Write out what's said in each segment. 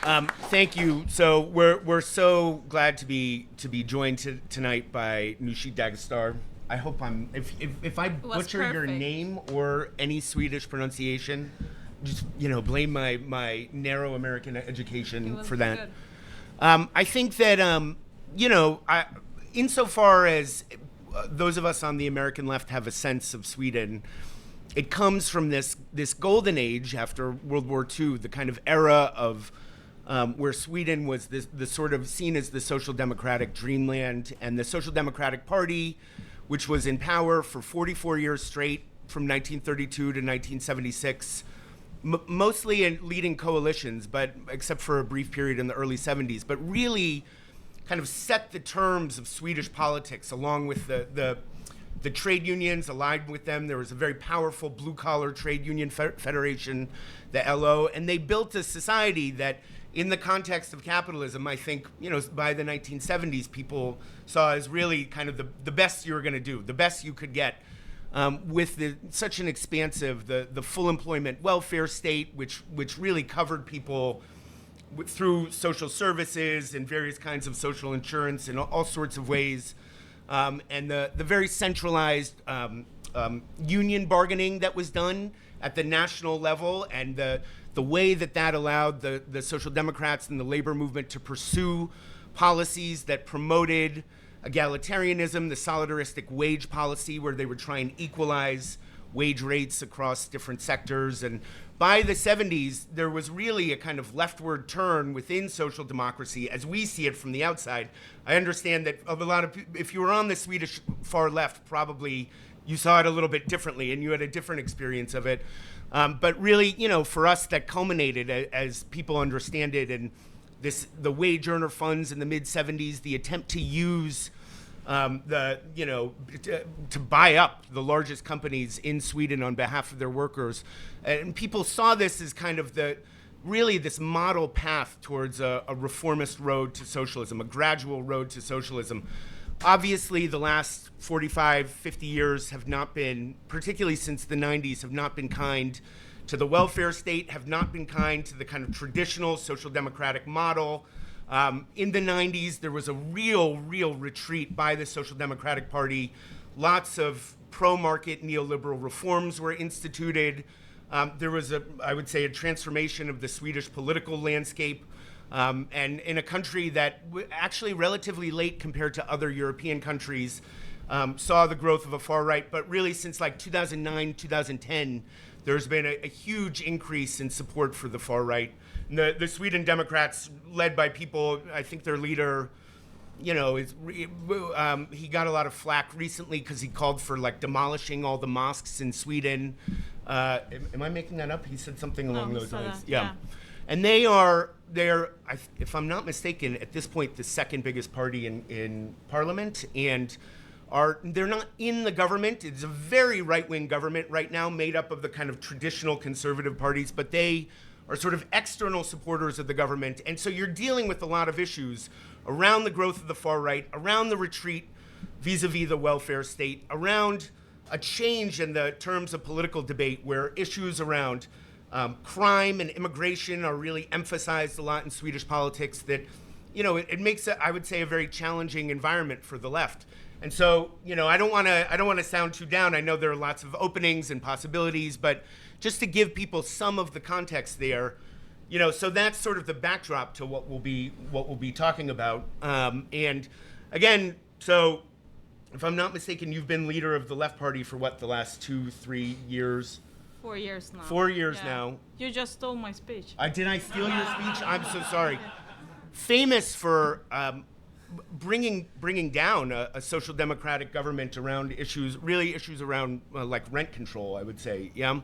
Thank you. So we're so glad to be joined tonight by Nooshi Dadgostar. I hope if I butcher your name or any Swedish pronunciation, just blame my narrow American education for that. I think that insofar as those of us on the American left have a sense of Sweden, it comes from this golden age after World War II, the kind of era of where Sweden was the sort of seen as the social democratic dreamland, and the Social Democratic Party, which was in power for 44 years straight from 1932 to 1976, mostly in leading coalitions, but except for a brief period in the early 70s, but really kind of set the terms of Swedish politics along with the trade unions aligned with them. There was a very powerful blue-collar trade union federation, the LO, and they built a society that, in the context of capitalism, I think, by the 1970s, people saw as really kind of the best you were going to do, the best you could get, with such an expansive, the full employment welfare state, which really covered people through social services and various kinds of social insurance in all sorts of ways, and the very centralized union bargaining that was done at the national level, and the way that allowed the Social Democrats and the labor movement to pursue policies that promoted egalitarianism, the solidaristic wage policy, where they would try and equalize wage rates across different sectors. And by the 70s, there was really a kind of leftward turn within social democracy as we see it from the outside. I understand that of a lot of people, if you were on the Swedish far left, probably you saw it a little bit differently and you had a different experience of it. But really, for us, that culminated as people understand it, and the wage earner funds in the mid 70s, the attempt to use to buy up the largest companies in Sweden on behalf of their workers. And people saw this as kind of really this model path towards a reformist road to socialism, a gradual road to socialism. Obviously, the last 45, 50 years have not been, particularly since the 90s, have not been kind to the welfare state, have not been kind to the kind of traditional social democratic model. In the 90s, there was a real retreat by the Social Democratic Party. Lots of pro-market neoliberal reforms were instituted. There was I would say, a transformation of the Swedish political landscape. And in a country that actually relatively late compared to other European countries, saw the growth of a far right, but really since like 2009, 2010, there's been a huge increase in support for the far right. And the Sweden Democrats, led by people, I think their leader, he got a lot of flack recently because he called for like demolishing all the mosques in Sweden. Am I making that up? He said something along those lines. Yeah. And they're, if I'm not mistaken, at this point, the second biggest party in parliament, and they're not in the government. It's a very right-wing government right now, made up of the kind of traditional conservative parties, but they are sort of external supporters of the government. And so you're dealing with a lot of issues around the growth of the far right, around the retreat vis-a-vis the welfare state, around a change in the terms of political debate where issues around crime and immigration are really emphasized a lot in Swedish politics, that, it makes it, I would say, a very challenging environment for the left. And so, I don't want to sound too down. I know there are lots of openings and possibilities, but just to give people some of the context there, so that's sort of the backdrop to what we'll be talking about. And again, so if I'm not mistaken, you've been leader of the Left Party for what, the last 2-3 years? 4 years now. 4 years now. You just stole my speech. Did I steal your speech? I'm so sorry. Famous for bringing down a social democratic government around issues around like rent control, I would say. Yeah.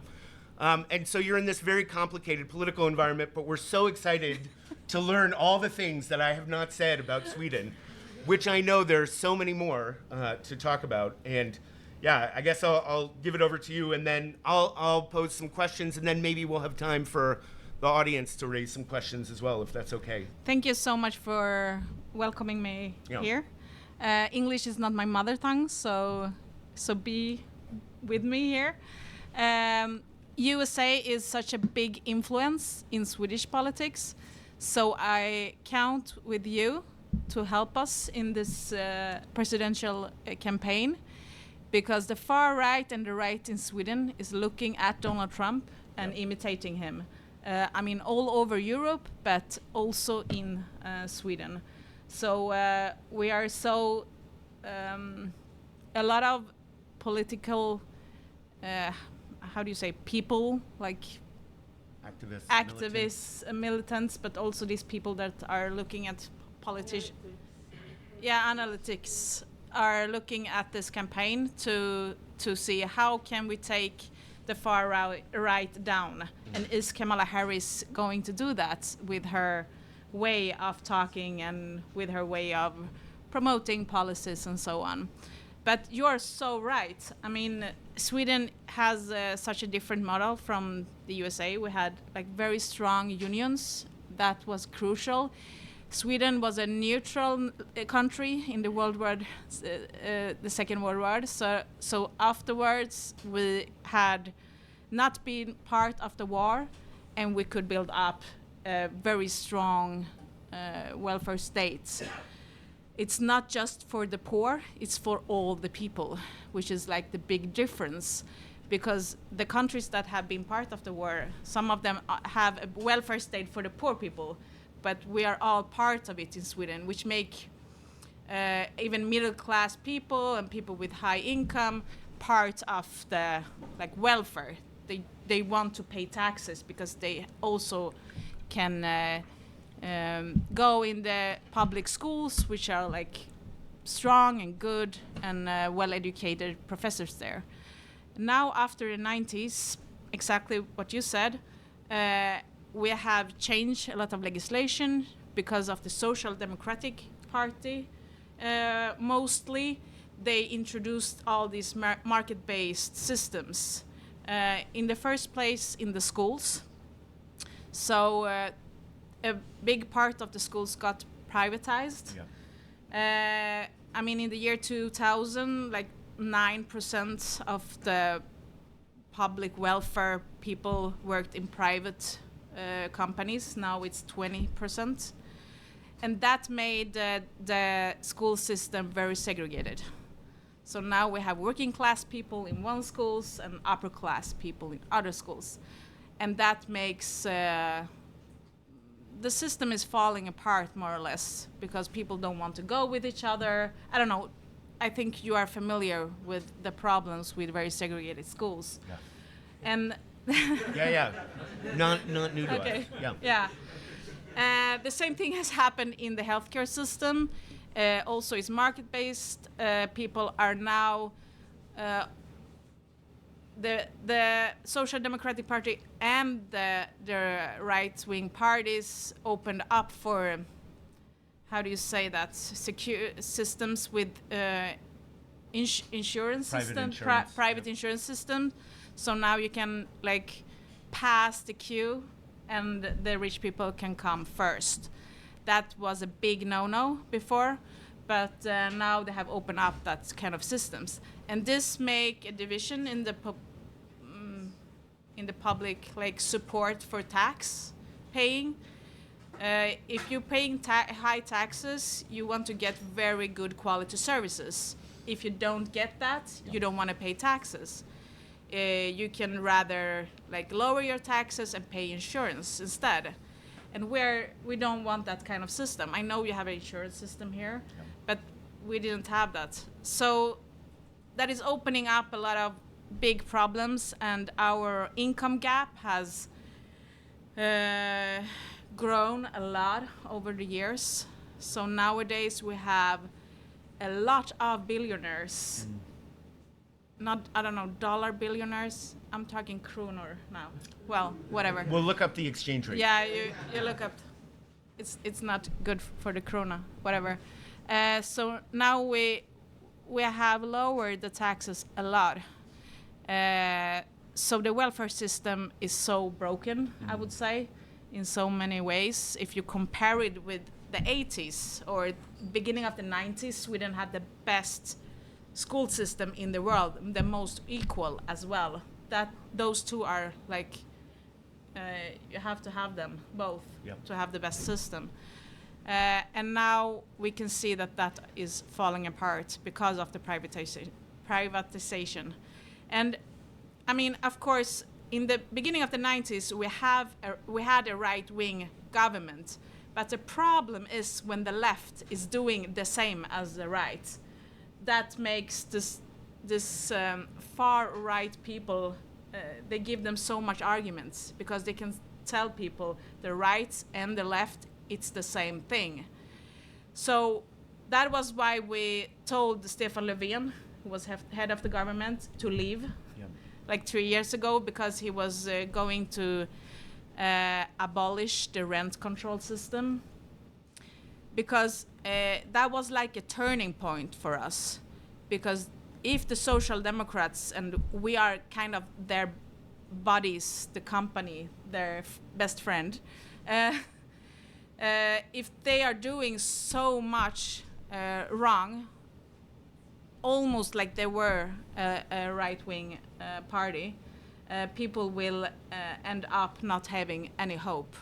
And so you're in this very complicated political environment, but we're so excited to learn all the things that I have not said about Sweden, which I know there's so many more to talk about. And yeah, I guess I'll give it over to you, and then I'll pose some questions, and then maybe we'll have time for the audience to raise some questions as well, if that's okay. Thank you so much for welcoming me here. English is not my mother tongue, so be with me here. USA is such a big influence in Swedish politics. So I count with you to help us in this presidential campaign, because the far right and the right in Sweden is looking at Donald Trump and imitating him. I mean, all over Europe, but also in Sweden. So we are a lot of political, how do you say, people, like activists, militants, but also these people that are looking at politicians. Yeah, analytics are looking at this campaign to see how can we take the far right down. And is Kamala Harris going to do that with her way of talking and with her way of promoting policies and so on? But you're so right. I mean, Sweden has such a different model from the USA. We had like very strong unions. That was crucial. Sweden was a neutral country in the Second World War. So afterwards, we had not been part of the war, and we could build up a very strong welfare state. It's not just for the poor, it's for all the people, which is like the big difference. Because the countries that have been part of the war, some of them have a welfare state for the poor people, but we are all part of it in Sweden, which make even middle-class people and people with high income part of the welfare. They want to pay taxes because they also can go in the public schools, which are like strong and good and well-educated professors there. Now, after the 90s, exactly what you said, we have changed a lot of legislation because of the Social Democratic Party. Mostly, they introduced all these market-based systems. In the first place, in the schools. So a big part of the schools got privatized. Yeah. I mean, in the year 2000, like 9% of the public welfare people worked in private companies. Now it's 20%. And that made the school system very segregated. So now we have working class people in one schools and upper class people in other schools. And that makes the system is falling apart more or less because people don't want to go with each other. I don't know. I think you are familiar with the problems with very segregated schools. Yeah. And yeah. Not new to us. Yeah. The same thing has happened in the healthcare system. Also, it's market-based. People are now the Social Democratic Party and the right-wing parties opened up for, how do you say that, secure systems with insurance system, private insurance system. So now you can like pass the queue and the rich people can come first. That was a big no-no before, but now they have opened up that kind of systems. And this make a division in the public like support for tax paying. If you're paying high taxes, you want to get very good quality services. If you don't get that, you don't want to pay taxes. You can rather like lower your taxes and pay insurance instead. And we don't want that kind of system. I know you have an insurance system here, but we didn't have that. So that is opening up a lot of big problems, and our income gap has grown a lot over the years. So nowadays we have a lot of billionaires. Dollar billionaires. I'm talking kroner now. Well, whatever. We'll look up the exchange rate. Yeah, you look up. It's not good for the krona. Whatever. So now we have lowered the taxes a lot. So the welfare system is so broken, I would say, in so many ways. If you compare it with the 80s or beginning of the 90s, Sweden had the best school system in the world, the most equal as well. That those two are like You have to have them both Yep. to have the best system. And now we can see that that is falling apart because of the privatization. And I mean, of course, in the beginning of the 90s, we had a right-wing government. But the problem is when the left is doing the same as the right. That makes this far-right people, they give them so much arguments because they can tell people the right and the left, it's the same thing. So that was why we told Stefan Löfven, who was head of the government, to leave like 3 years ago because he was going to abolish the rent control system. Because that was like a turning point for us. Because if the Social Democrats, and we are kind of their buddies, the company, their best friend, if they are doing so much wrong, almost like they were a right-wing party, people will end up not having any hope.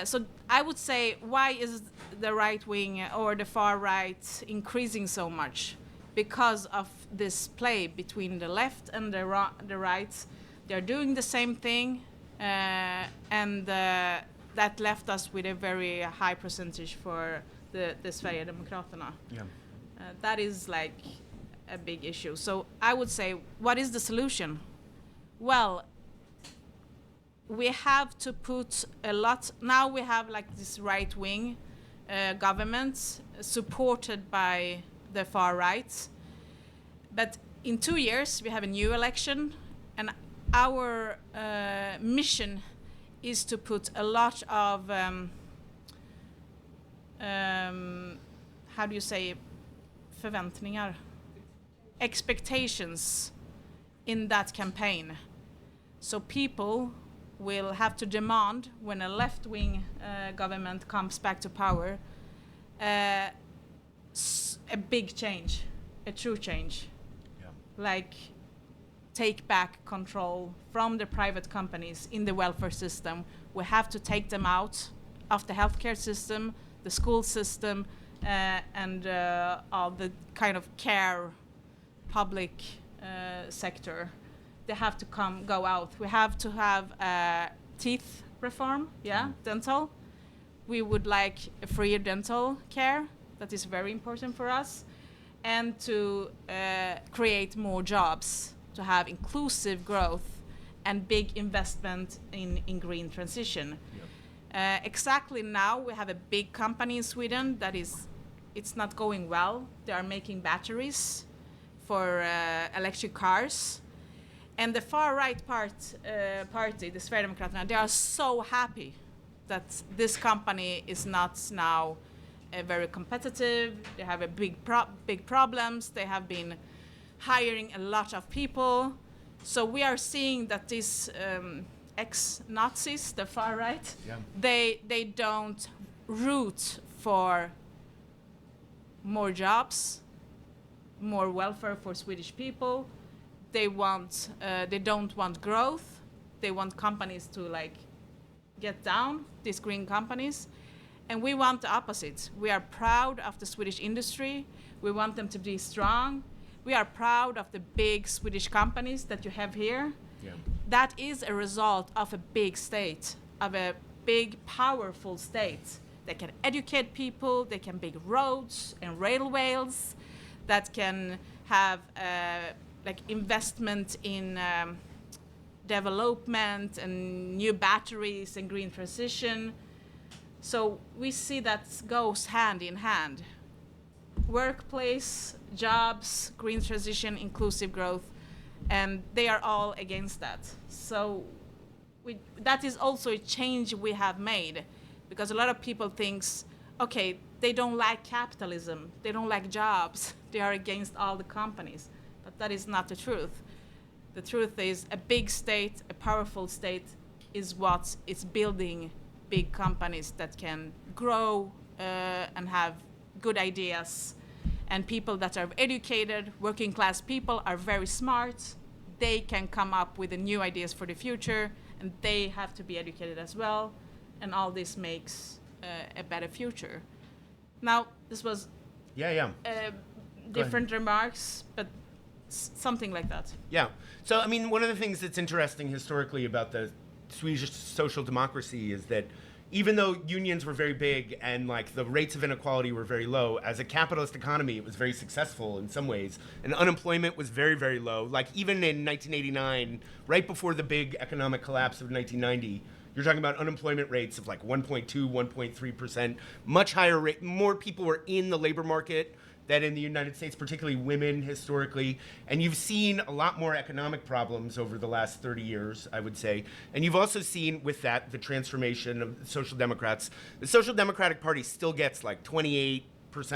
So I would say, why is the right wing or the far right increasing so much? Because of this play between the left and the right. They're doing the same thing, and that left us with a very high percentage for the Sverigedemokraterna. Yeah. That is like a big issue. So I would say, what is the solution? Well, we have to put a lot. Now we have like this right-wing government supported by the far right. But in 2 years we have a new election, and our mission is to put a lot of how do you say, förväntningar, expectations in that campaign. So people will have to demand, when a left-wing government comes back to power, a big change, a true change. Yeah. Like take back control from the private companies in the welfare system. We have to take them out of the healthcare system, the school system, and all the kind of care public sector. They have to go out. We have to have a teeth reform, dental. We would like a free dental care. That is very important for us. And to create more jobs, to have inclusive growth and big investment in green transition. Yep. Exactly now we have a big company in Sweden that it's not going well. They are making batteries for electric cars. And the far-right party, the Sverigedemokraterna, they are so happy that this company is not now very competitive. They have a big problems. They have been hiring a lot of people. So we are seeing that these ex-Nazis, the far-right, they don't root for more jobs, more welfare for Swedish people. They don't want growth. They want companies to like get down, these green companies. And we want the opposite. We are proud of the Swedish industry. We want them to be strong. We are proud of the big Swedish companies that you have here. Yeah. That is a result of a big state, of a big, powerful state that can educate people, they can build roads and railways, that can have like investment in development and new batteries and green transition. So we see that goes hand in hand. Workplace, jobs, green transition, inclusive growth, and they are all against that. So that is also a change we have made, because a lot of people think, okay, they don't like capitalism, they don't like jobs, they are against all the companies. But that is not the truth. The truth is a big state, a powerful state, is what is building big companies that can grow and have good ideas. And people that are educated, working class people, are very smart. They can come up with the new ideas for the future, and they have to be educated as well, and all this makes a better future. Now, this was different remarks, but something like that. Yeah. So, I mean, one of the things that's interesting historically about the Swedish social democracy is that even though unions were very big and like the rates of inequality were very low, as a capitalist economy, it was very successful in some ways. And unemployment was very, very low. Like even in 1989, right before the big economic collapse of 1990, you're talking about unemployment rates of like 1.2, 1.3%, much higher rate. More people were in the labor market than in the United States, particularly women historically. And you've seen a lot more economic problems over the last 30 years, I would say. And you've also seen with that the transformation of the Social Democrats. The Social Democratic Party still gets like 28%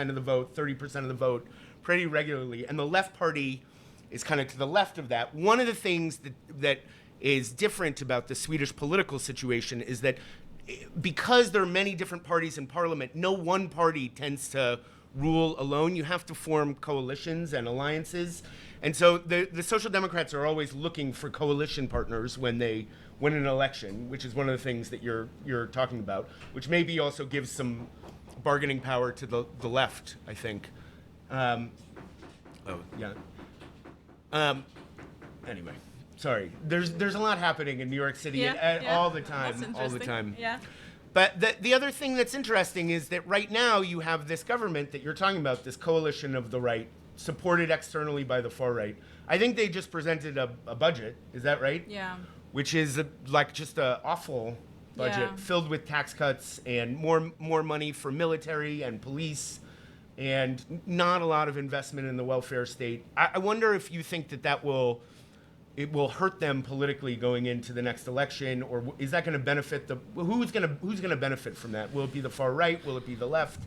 of the vote, 30% of the vote pretty regularly. And the Left Party is kind of to the left of that. One of the things that is different about the Swedish political situation is that because there are many different parties in parliament, no one party tends to rule alone. You have to form coalitions and alliances. And so the Social Democrats are always looking for coalition partners when they win an election, which is one of the things that you're talking about, which maybe also gives some bargaining power to the left, I think. Anyway, sorry. There's a lot happening in New York City all the time. Yeah. But the other thing that's interesting is that right now you have this government that you're talking about, this coalition of the right, supported externally by the far right. I think they just presented a budget, is that right? Yeah. Which is just an awful budget filled with tax cuts and more money for military and police and not a lot of investment in the welfare state. I wonder if you think that it will hurt them politically going into the next election, or is that going to benefit who's going to benefit from that? Will it be the far right? Will it be the left?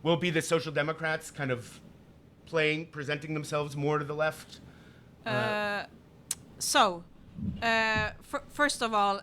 Will it be the Social Democrats kind of presenting themselves more to the left? First of all,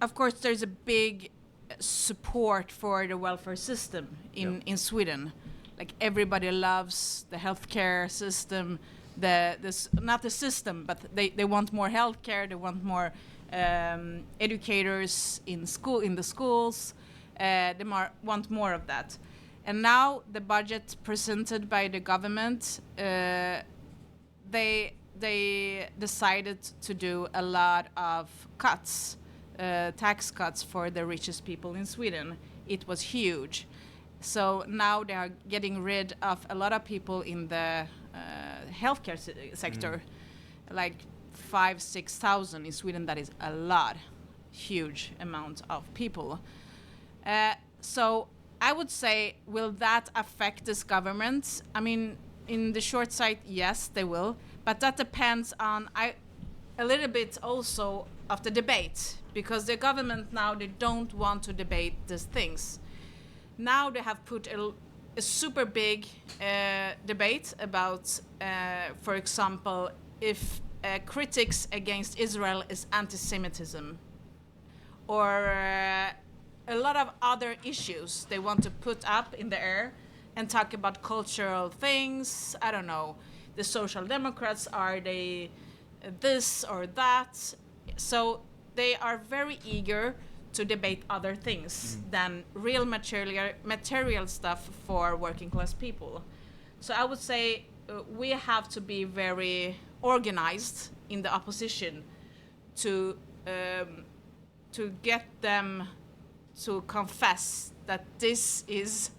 of course, there's a big support for the welfare system in Sweden. Like everybody loves the healthcare system. Not the system, but they want more healthcare. They want more educators in the schools. They want more of that. And now the budget presented by the government, they decided to do a lot of cuts, tax cuts for the richest people in Sweden. It was huge. So now they are getting rid of a lot of people in the healthcare sector, like 5,000-6,000 in Sweden. That is a lot, huge amount of people. So I would say, will that affect this government? I mean, in the short sight, yes, they will. But that depends on a little bit also of the debate, because the government now, they don't want to debate these things. Now they have put a super big debate about, for example, if critics against Israel is anti-Semitism, or a lot of other issues they want to put up in the air and talk about cultural things. I don't know. The Social Democrats, are they this or that? So they are very eager to debate other things than real material stuff for working class people. So I would say we have to be very organized in the opposition to get them to confess that this is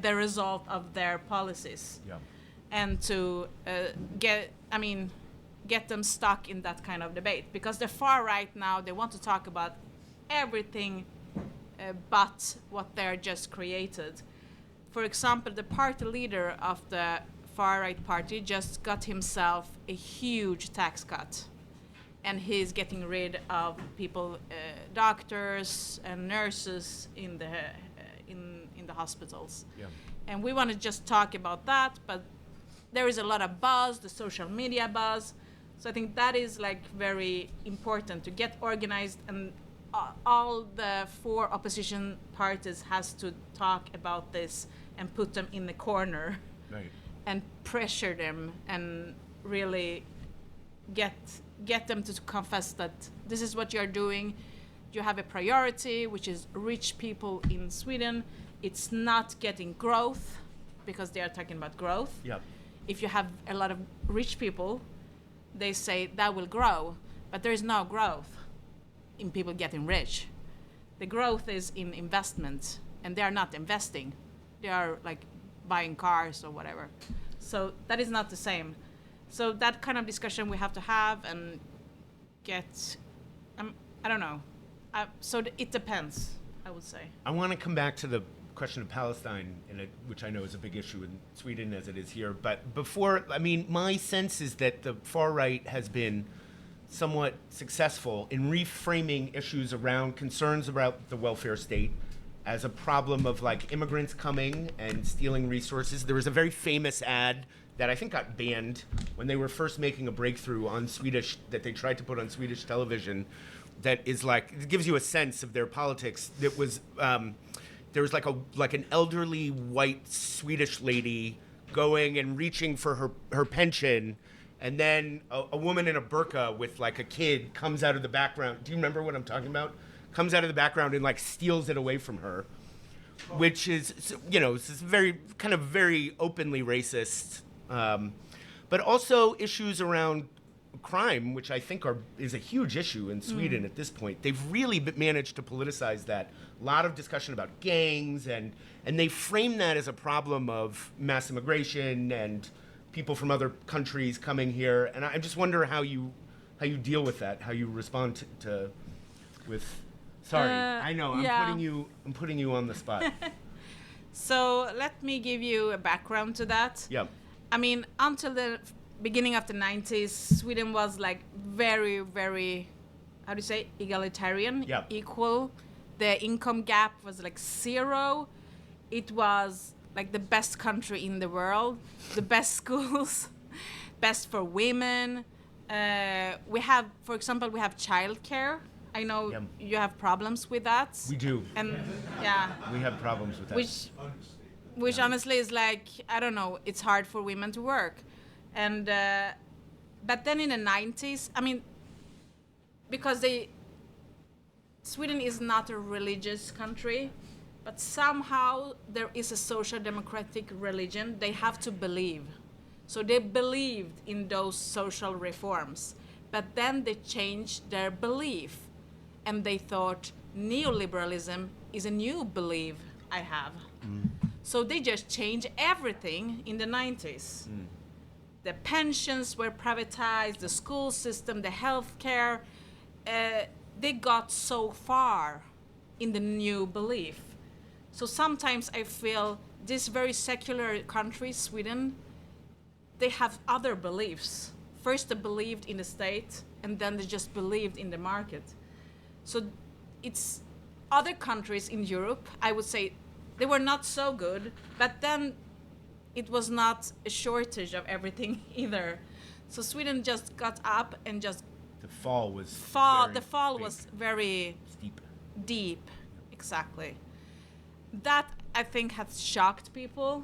the result of their policies, and to get them stuck in that kind of debate, because the far right now, they want to talk about everything but what they're just created. For example, the party leader of the far right party just got himself a huge tax cut, and he's getting rid of people, doctors and nurses in the hospitals. And we want to just talk about that, but there is a lot of buzz, the social media buzz. So I think that is like very important to get organized, and all the four opposition parties has to talk about this and put them in the corner, and pressure them and really get them to confess that this is what you're doing. you have a priority, which is rich people in Sweden. It's not getting growth, because they are talking about growth. Yep. If you have a lot of rich people, they say that will grow, but there is no growth in people getting rich. The growth is in investment, and they are not investing. They are like buying cars or whatever. So that is not the same. So that kind of discussion we have to have and get, I don't know. So it depends, I would say. I want to come back to the question of Palestine, which I know is a big issue in Sweden as it is here. But before, I mean, my sense is that the far right has been somewhat successful in reframing issues around concerns about the welfare state as a problem of like immigrants coming and stealing resources. There was a very famous ad that I think got banned when they were first making a breakthrough on Swedish, that they tried to put on Swedish television, that is like, it gives you a sense of their politics. That was, there was like an elderly white Swedish lady going and reaching for her pension, and then a woman in a burqa with like a kid comes out of the background. Do you remember what I'm talking about? Comes out of the background and like steals it away from her, which is, you know, it's very kind of very openly racist, but also issues around crime, which I think is a huge issue in Sweden at this point. They've really managed to politicize that. A lot of discussion about gangs, and they frame that as a problem of mass immigration and people from other countries coming here. And I just wonder how you deal with that, how you respond to with. Sorry, I know I'm putting you on the spot. So let me give you a background to that. Yeah. I mean, until the beginning of the 90s, Sweden was like very, very, how do you say, egalitarian, equal. The income gap was like 0. It was like the best country in the world, the best schools, best for women. We have, for example, we have childcare. I know you have problems with that. We do. And yeah. We have problems with that. Which honestly is like, I don't know, it's hard for women to work. And, but then in the 90s, I mean, because Sweden is not a religious country, but somehow there is a social democratic religion. They have to believe. So they believed in those social reforms, but then they changed their belief, and they thought neoliberalism is a new belief I have. So they just changed everything in the 90s. The pensions were privatized, the school system, the healthcare. They got so far in the new belief. So sometimes I feel this very secular country, Sweden, they have other beliefs. First they believed in the state, and then they just believed in the market. So it's other countries in Europe, I would say, they were not so good, but then it was not a shortage of everything either. So Sweden just got up and just the fall was very steep. Deep, exactly. That I think has shocked people,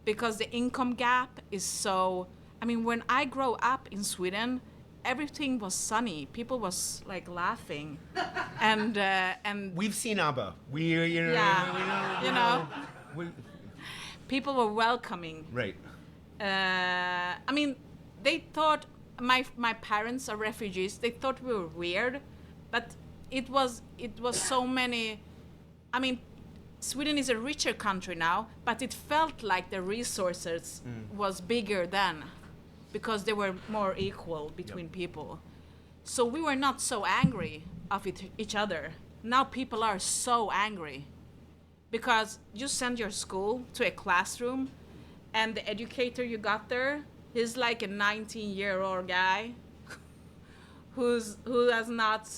because the income gap is so. I mean, when I grow up in Sweden, everything was sunny. People was like laughing, and we've seen ABBA. People were welcoming. Right. I mean, they thought my parents are refugees. They thought we were weird, but it was so many. I mean, Sweden is a richer country now, but it felt like the resources was bigger then, because they were more equal between people. So we were not so angry of each other. Now people are so angry, because you send your school to a classroom, and the educator you got there, he's like a 19-year-old guy who has not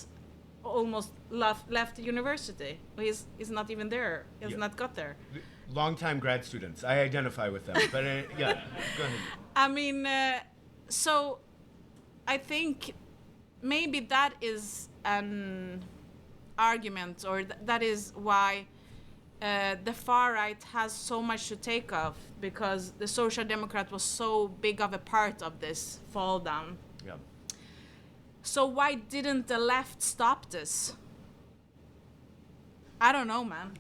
almost left university. He's not even there. He has not got there. Long-time grad students. I identify with them. But go ahead. I mean, so I think maybe that is an argument, or that is why the far right has so much to take off, because the Social Democrat was so big of a part of this fall down. Yeah. So why didn't the left stop this? I don't know, man.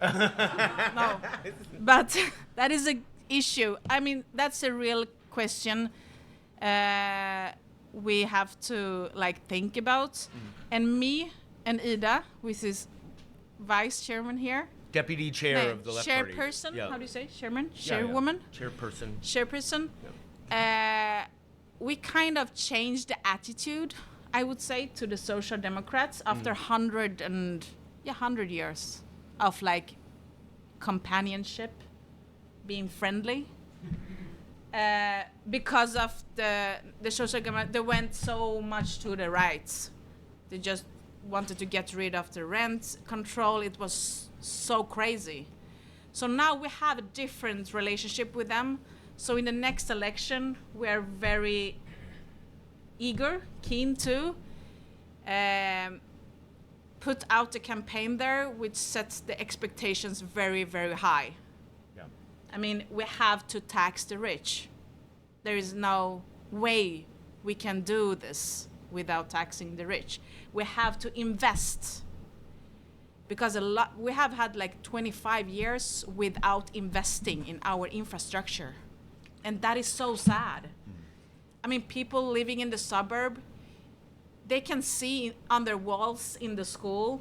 No, but that is a issue. I mean, that's a real question we have to like think about. And me and Ida, which is vice chairman here, Deputy chair of the Left Party. Chairperson. Yeah. How do you say? Chairman? Yeah, Chairwoman? yeah. Chairperson. Chairperson. Yeah. We kind of changed the attitude, I would say, to the Social Democrats after 100 years of like companionship, being friendly. Because of the Social Democrats, they went so much to the right. They just wanted to get rid of the rent control. It was so crazy. So now we have a different relationship with them. So in the next election, we are very eager, keen to put out a campaign there which sets the expectations very, very high. Yeah. I mean, we have to tax the rich. There is no way we can do this without taxing the rich. We have to invest. Because we have had like 25 years without investing in our infrastructure. And that is so sad. I mean, people living in the suburb, they can see on their walls in the school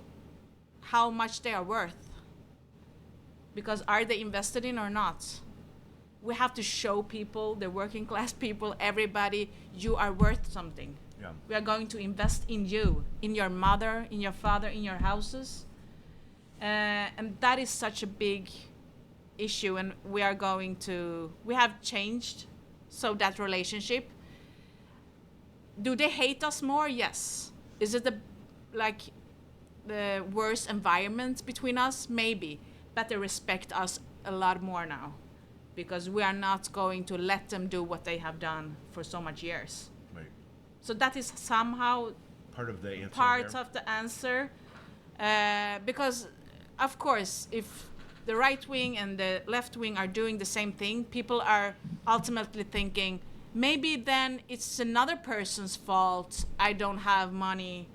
how much they are worth. Because are they invested in or not? We have to show people, the working class people, everybody, you are worth something. Yeah. We are going to invest in you, in your mother, in your father, in your houses. And that is such a big issue, and we have changed so that relationship. Do they hate us more? Yes. Is it the worst environment between us? Maybe. But they respect us a lot more now because we are not going to let them do what they have done for so much years. Right. So that is somehow part of the answer. Part of the answer. Because, of course, if the right wing and the left wing are doing the same thing, people are ultimately thinking, maybe then it's another person's fault. I don't have money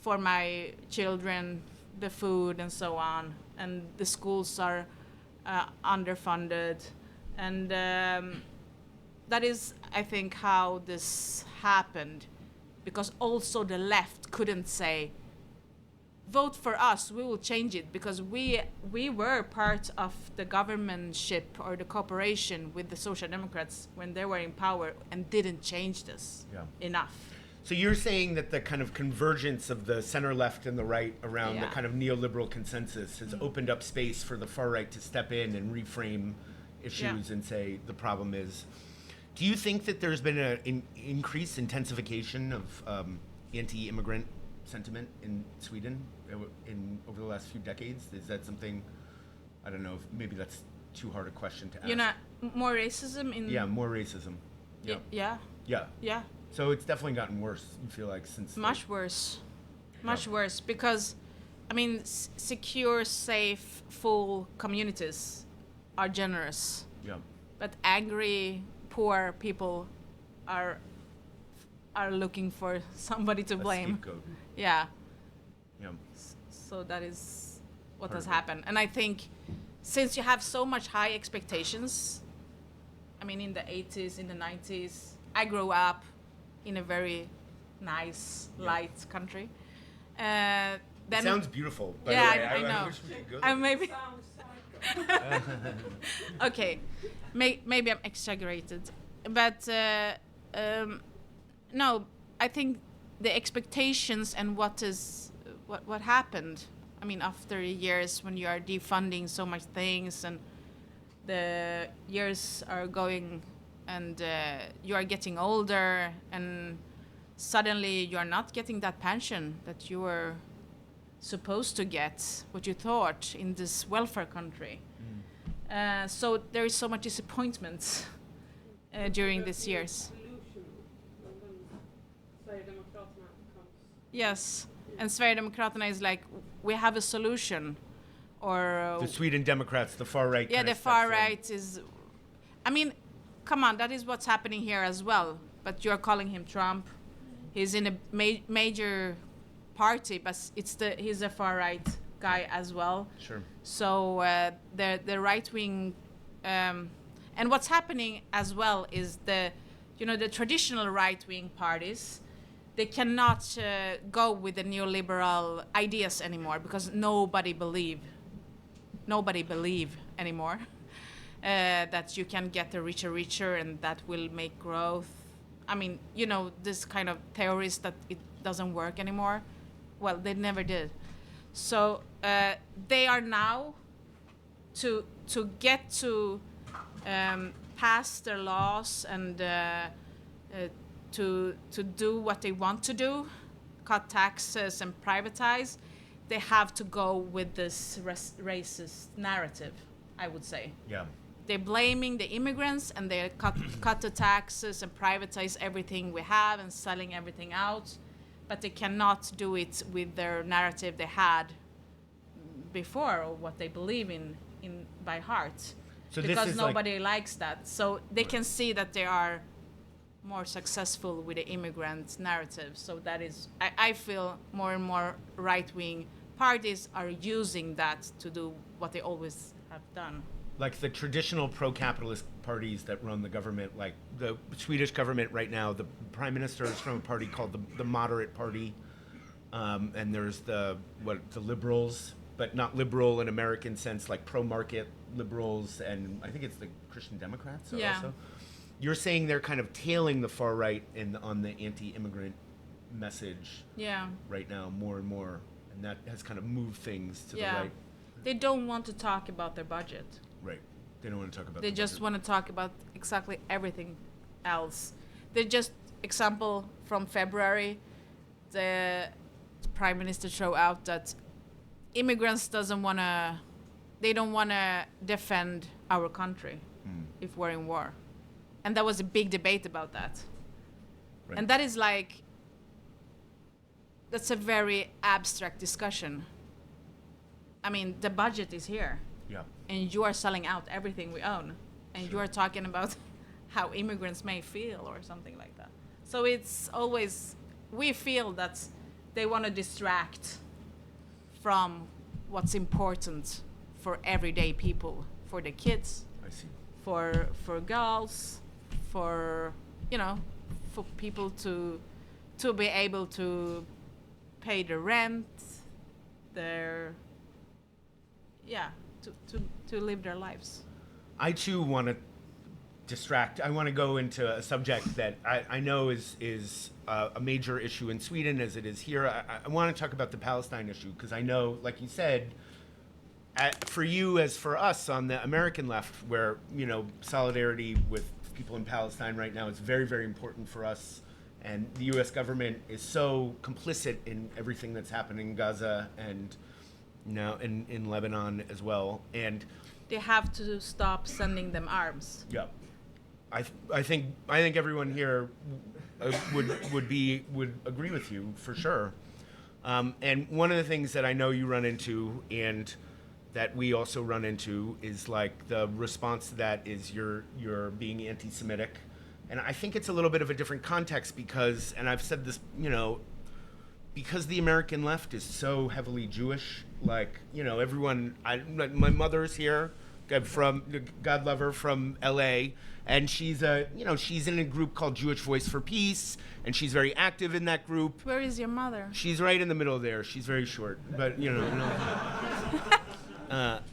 for my children, the food and so on, and the schools are underfunded. And that is, I think, how this happened, because also the left couldn't say, vote for us, we will change it, because we were part of the governmentship or the cooperation with the Social Democrats when they were in power and didn't change this enough. So you're saying that the kind of convergence of the center left and the right around the kind of neoliberal consensus has opened up space for the far right to step in and reframe issues and say the problem is. Do you think that there's been an increased intensification of anti-immigrant sentiment in Sweden over the last few decades? Is that something, I don't know, if maybe that's too hard a question to ask. You know, more racism in... Yeah, more racism. Yeah. Yeah. So it's definitely gotten worse, you feel like, since... Much worse, because, I mean, secure, safe, full communities are generous. Yeah. But angry, poor people are looking for somebody to blame. Scapegoat. Yeah. Yeah. So that is what has happened. And I think since you have so much high expectations, I mean, in the 80s, in the 90s, I grew up in a very nice, light country. Then it sounds beautiful, by yeah, the way. I know. I wish we could go there. Maybe. Okay, maybe I'm exaggerated, but no, I think the expectations and what happened. I mean, after years when you are defunding so much things and the years are going and you are getting older and suddenly you are not getting that pension that you were supposed to get, what you thought in this welfare country. So there is so much disappointment during these years. Yes, and Sverigedemokraterna is like, we have a solution, or the Sweden Democrats, the far right. Yeah, the far right is. I mean, come on, that is what's happening here as well. But you're calling him Trump. He's in a major party, but he's a far right guy as well. Sure. So the right wing, and what's happening as well is the traditional right wing parties, they cannot go with the neoliberal ideas anymore because nobody believe anymore that you can get the richer and that will make growth. I mean, this kind of theories that it doesn't work anymore. Well, they never did. So they are now to get to pass their laws and to do what they want to do, cut taxes and privatize. They have to go with this racist narrative, I would say. Yeah. They're blaming the immigrants and they cut the taxes and privatize everything we have and selling everything out. But they cannot do it with their narrative they had before or what they believe in by heart. So because this is nobody likes that. So they can see that they are more successful with the immigrant narrative. So that is, I feel more and more right-wing parties are using that to do what they always have done. Like the traditional pro-capitalist parties that run the government, like the Swedish government right now, the prime minister is from a party called the Moderate Party, and there's the liberals, but not liberal in American sense, like pro-market liberals, and I think it's the Christian Democrats also. You're saying they're kind of tailing the far right on the anti-immigrant message right now more and more, and that has kind of moved things to the right. They don't want to talk about their budget. Right. They don't want to talk about They just want to talk about exactly everything else. They just, example from February, the prime minister threw out that immigrants don't want to defend our country if we're in war. And there was a big debate about that. Right. And that is that's a very abstract discussion. I mean, the budget is here. Yeah. And you are selling out everything we own. And you are talking about how immigrants may feel or something like that. So it's always, we feel that they want to distract from what's important for everyday people, for the kids, I see. for girls, for people to be able to pay the rent, to live their lives. I too want to distract. I want to go into a subject that I know is a major issue in Sweden as it is here. I want to talk about the Palestine issue because I know, like you said, for you as for us on the American left, where solidarity with people in Palestine right now is very, very important for us, and the U.S. government is so complicit in everything that's happening in Gaza and now in Lebanon as well, and they have to stop sending them arms. Yeah, I think everyone here would agree with you for sure. And one of the things that I know you run into and that we also run into is like the response to that is you're being anti-Semitic, and I think it's a little bit of a different context because, and I've said this, because the American left is so heavily Jewish, everyone, my mother's here, from, God love her, from LA, and she's in a group called Jewish Voice for Peace, and she's very active in that group. Where is your mother? She's right in the middle there. She's very short, but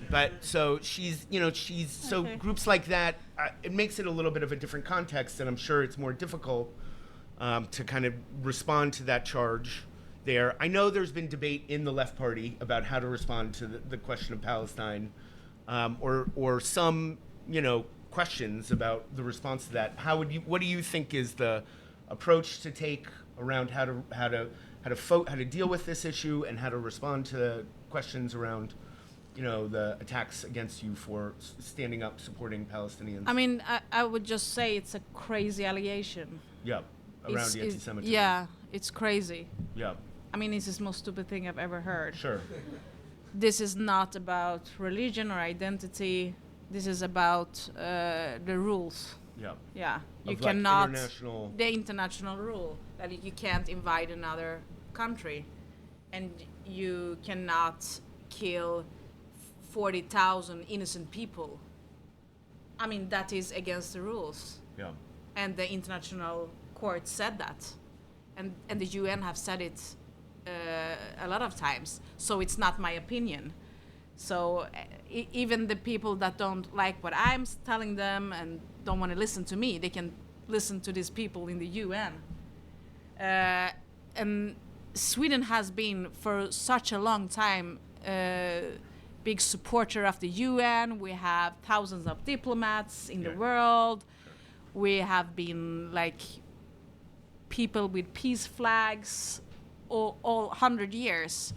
but so she's so okay. Groups like that, it makes it a little bit of a different context, and I'm sure it's more difficult to kind of respond to that charge there. I know there's been debate in the Left Party about how to respond to the question of Palestine, or some questions about the response to that. What do you think is the approach to take around how to deal with this issue and how to respond to questions around the attacks against you for standing up, supporting Palestinians? I mean, I would just say it's a crazy allegation. Yeah, around the anti-Semitism. Yeah, it's crazy. Yeah. I mean, it's the most stupid thing I've ever heard. Sure. This is not about religion or identity. This is about the rules. Yeah. Yeah. You of cannot. The international rule that you can't invade another country, and you cannot kill 40,000 innocent people. I mean, that is against the rules. Yeah. And the international court said that. And the UN have said it a lot of times. So it's not my opinion. So even the people that don't like what I'm telling them and don't want to listen to me, they can listen to these people in the UN. And Sweden has been for such a long time big supporter of the UN. We have thousands of diplomats in the world. We have been like people with peace flags all 100 years.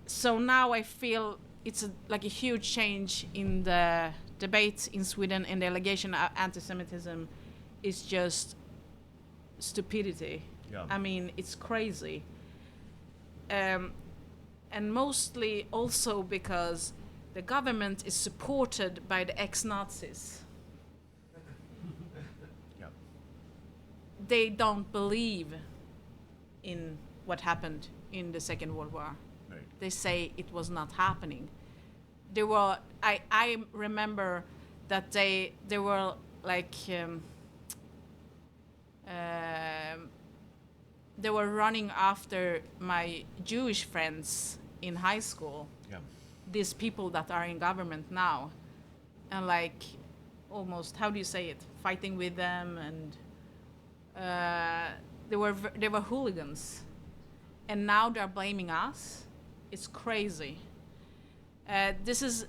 So now I feel it's like a huge change in the debate in Sweden, and the allegation of anti-Semitism is just stupidity. Yeah. I mean, it's crazy. And mostly also because the government is supported by the ex-Nazis. Yeah. They don't believe in what happened in the Second World War. Right. They say it was not happening. There were, I remember that they were like, they were running after my Jewish friends in high school. Yeah. These people that are in government now, and like almost, how do you say it, fighting with them, and they were hooligans, and now they're blaming us. It's crazy. This is,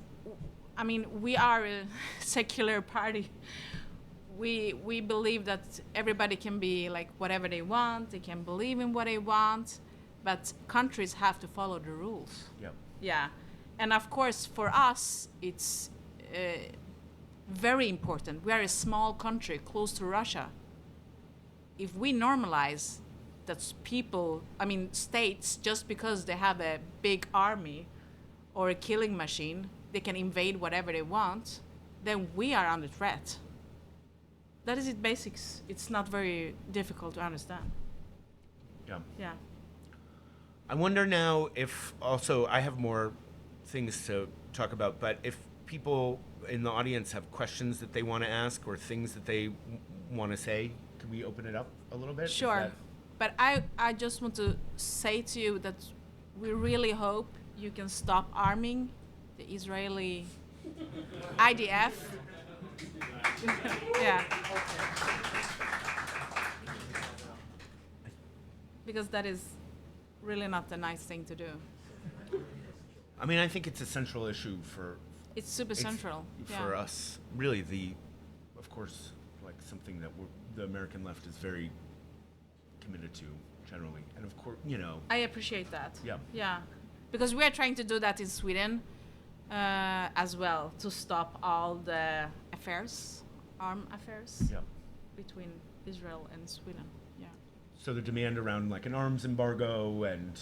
I mean, we are a secular party. We believe that everybody can be like whatever they want. They can believe in what they want, but countries have to follow the rules. Yep. Yeah, and of course for us it's very important. We are a small country close to Russia. If we normalize that people, I mean states, just because they have a big army or a killing machine, they can invade whatever they want, then we are under threat. That is it basics. It's not very difficult to understand. Yeah. Yeah. I wonder now if also, I have more things to talk about, but if people in the audience have questions that they want to ask or things that they want to say, can we open it up a little bit? Sure. But I just want to say to you that we really hope you can stop arming the Israeli IDF. Yeah. Because that is really not a nice thing to do. I mean, I think it's a central issue for... It's super central. For us. Really, of course, like something that the American left is very committed to, generally. And of course, I appreciate that. Yeah. Yeah. Because we are trying to do that in Sweden as well, to stop all the armed affairs between Israel and Sweden. Yeah. So the demand around like an arms embargo and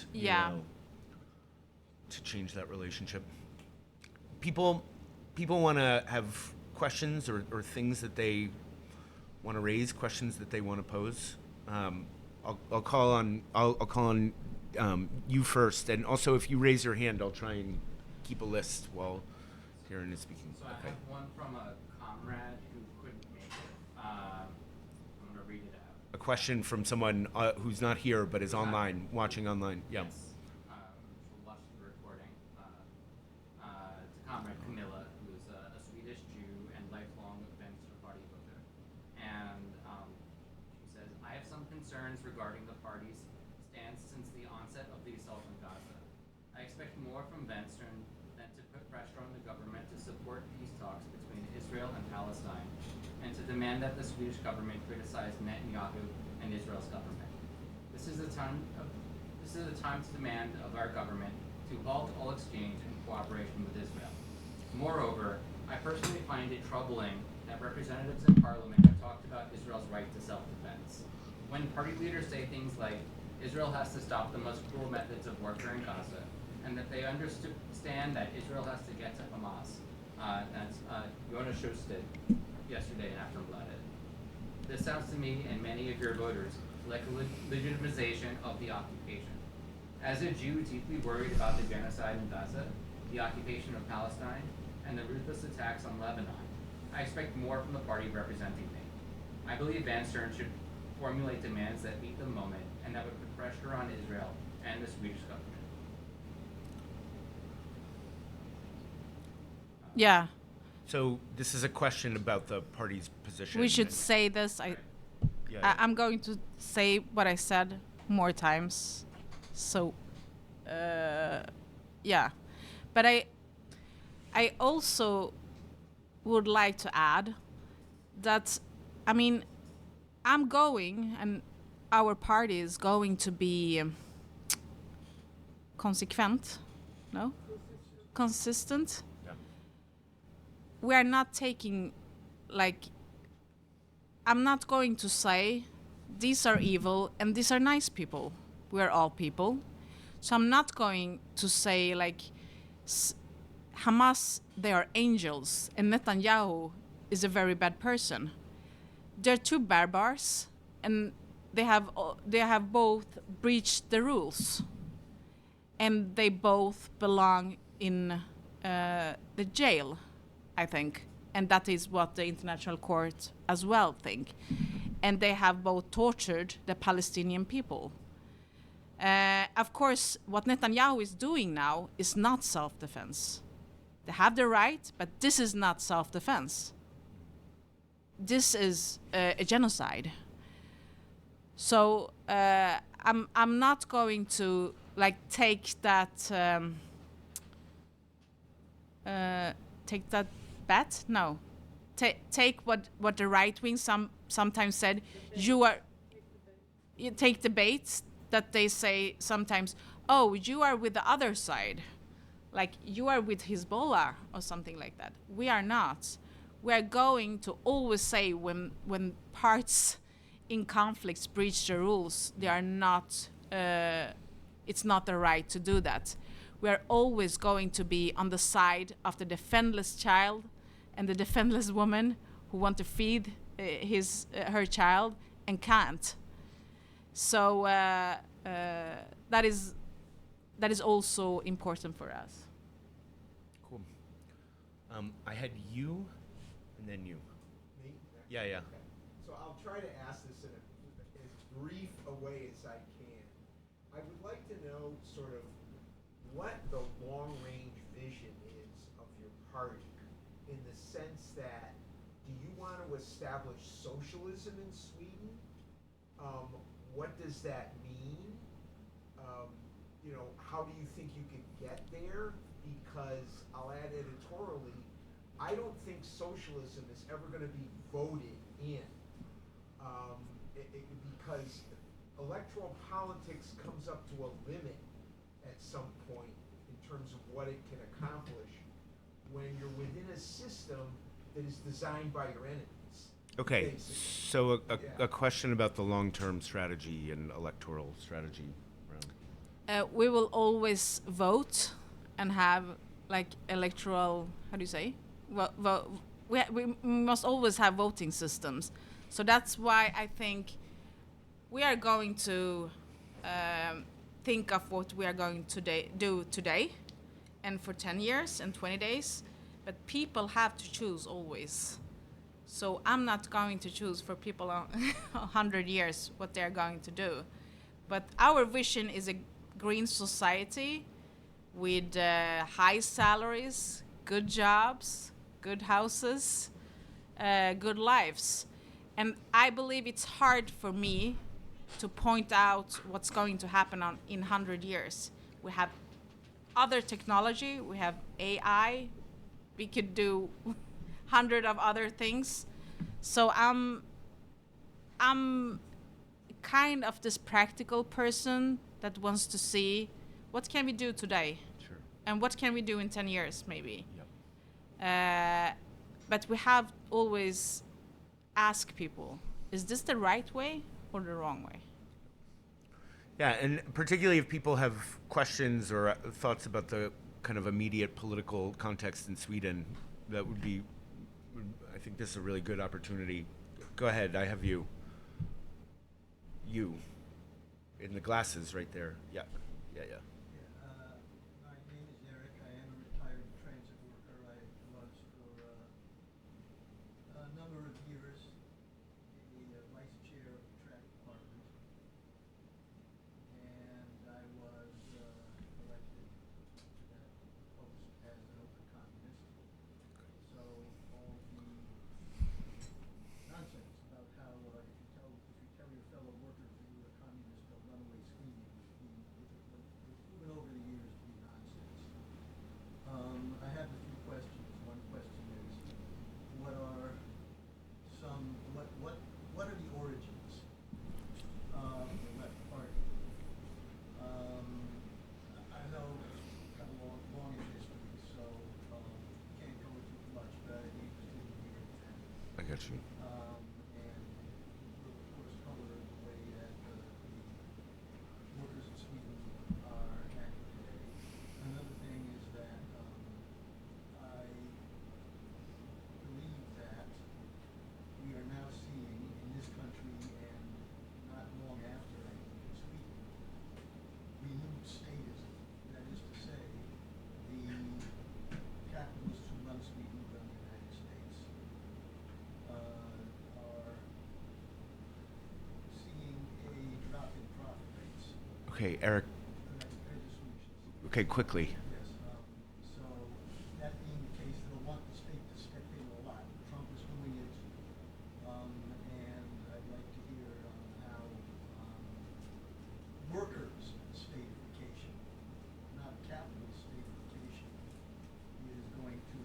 to change that relationship. People want to have questions or things that they want to raise, questions that they want to pose. I'll call on you first, and also if you raise your hand, I'll try and keep a list while Karen is speaking. So I have one from a comrade who couldn't make it. I'm going to read it out. A question from someone who's not here but is online, watching online. Yeah. Yes. We'll watch the recording. It's a comrade, Camilla, who is a Swedish Jew and lifelong Vänsterpartiet voter. And she says, I have some concerns regarding the party's stance since the onset of the assault on Gaza. I expect more from Vänstern than to put pressure on the government to support peace talks between Israel and Palestine, and to demand that the Swedish government criticize Netanyahu and Israel's government. This is the time to demand of our government to halt all exchange and cooperation with Israel. Moreover, I personally find it troubling that representatives in Parliament have talked about Israel's right to self-defense. When party leaders say things like, Israel has to stop the most cruel methods of warfare in Gaza, and that they understand that Israel has to get to Hamas. That's Jonah Birch did yesterday in Aftonbladet. This sounds to me and many of your voters like a legitimization of the occupation. As a Jew deeply worried about the genocide in Gaza, the occupation of Palestine, and the ruthless attacks on Lebanon, I expect more from the party representing me. I believe Van Stern should formulate demands that meet the moment and that would put pressure on Israel and the Swedish government. Yeah, So this is a question about the party's position. we should say this. Yeah, I'm going to say what I said more times. So, yeah. But I also would like to add that, I mean, I'm going, and our party is going to be consequent, no? Consistent. Yeah. We are not taking, like, I'm not going to say these are evil and these are nice people. We're all people. So I'm not going to say, like, Hamas, they are angels, and Netanyahu is a very bad person. They're two barbars, and they have both breached the rules, and they both belong in the jail, I think, and that is what the International Court as well think. And they have both tortured the Palestinian people. Of course, what Netanyahu is doing now is not self-defense. They have the right, but this is not self-defense. This is a genocide. So I'm not going to, like, take that bet. No, take what the right wing sometimes said. You take the bait that they say sometimes. Oh, you are with the other side, like you are with Hezbollah or something like that. We are not. We are going to always say when parts in conflicts breach the rules, they are not. It's not the right to do that. We are always going to be on the side of the defenseless child and the defenseless woman who want to feed her child and can't. So that is also important for us. Cool. I had you, and then you. Me? Yeah, yeah. Okay. So I'll try to ask this in as brief a way as I can. I would like to know sort of what the long-range vision is of your party, in the sense that, do you want to establish socialism in Sweden? What does that mean? How do you think you could get there? Because I'll add editorially, I don't think socialism is ever going to be voted in, because electoral politics comes up to a limit at some point in terms of what it can accomplish when you're within a system that is designed by your enemies. Okay, Basically. so Yeah. a question about the long-term strategy and electoral strategy. We will always vote and have, like, electoral, how do you say? Well, we must always have voting systems. So that's why I think we are going to think of what we are going to do today and for 10 years and 20 days. But people have to choose always. So I'm not going to choose for people 100 years what they're going to do. But our vision is a green society with high salaries, good jobs, good houses, good lives. And I believe it's hard for me to point out what's going to happen in 100 years. We have other technology, we have AI, we could do 100 of other things. So I'm kind of this practical person that wants to see what can we do today, Sure. and what can we do in 10 years maybe. Yep. But we have always ask people, is this the right way or the wrong way? Yeah, and particularly if people have questions or thoughts about the kind of immediate political context in Sweden, that would be, I think this is a really good opportunity. Go ahead, I have you. You. In the glasses right there. Yeah. Yeah. My name is Eric. I am a retired transit worker. I was for a number of years the vice chair of the track department, and I was elected to that post as an open communist. So all the nonsense about how if you tell your fellow workers that you're a communist, they'll run away screaming. It's proven over the years to be nonsense. I have a few questions. One question is, what are the origins of the Left Party? I know it's got a long history, so can't go into too much, but I'd be interested in hearing that. I got you. And will, of course, color the way that the workers in Sweden are acting today. Another thing is that I believe that we are now seeing in this country and not long after, I think, in Sweden, renewed statism. That is to say, the capitalists who run Sweden, run the United States, are seeing a drop in profit rates. Okay, Eric. Okay, quickly. Yes. So that being the case, they'll want the state to step in a lot. Trump is doing it, and I'd like to hear how workers' statification, not capitalist statification, is going to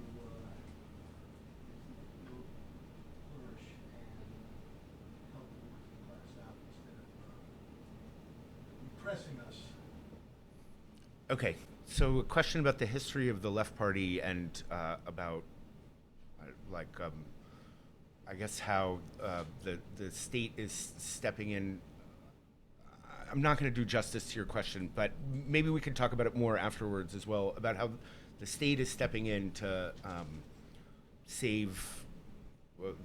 flourish and help the working class out instead of repressing us. Okay, so a question about the history of the Left Party and about, I guess how the state is stepping in. I'm not going to do justice to your question, but maybe we can talk about it more afterwards as well, about how the state is stepping in to save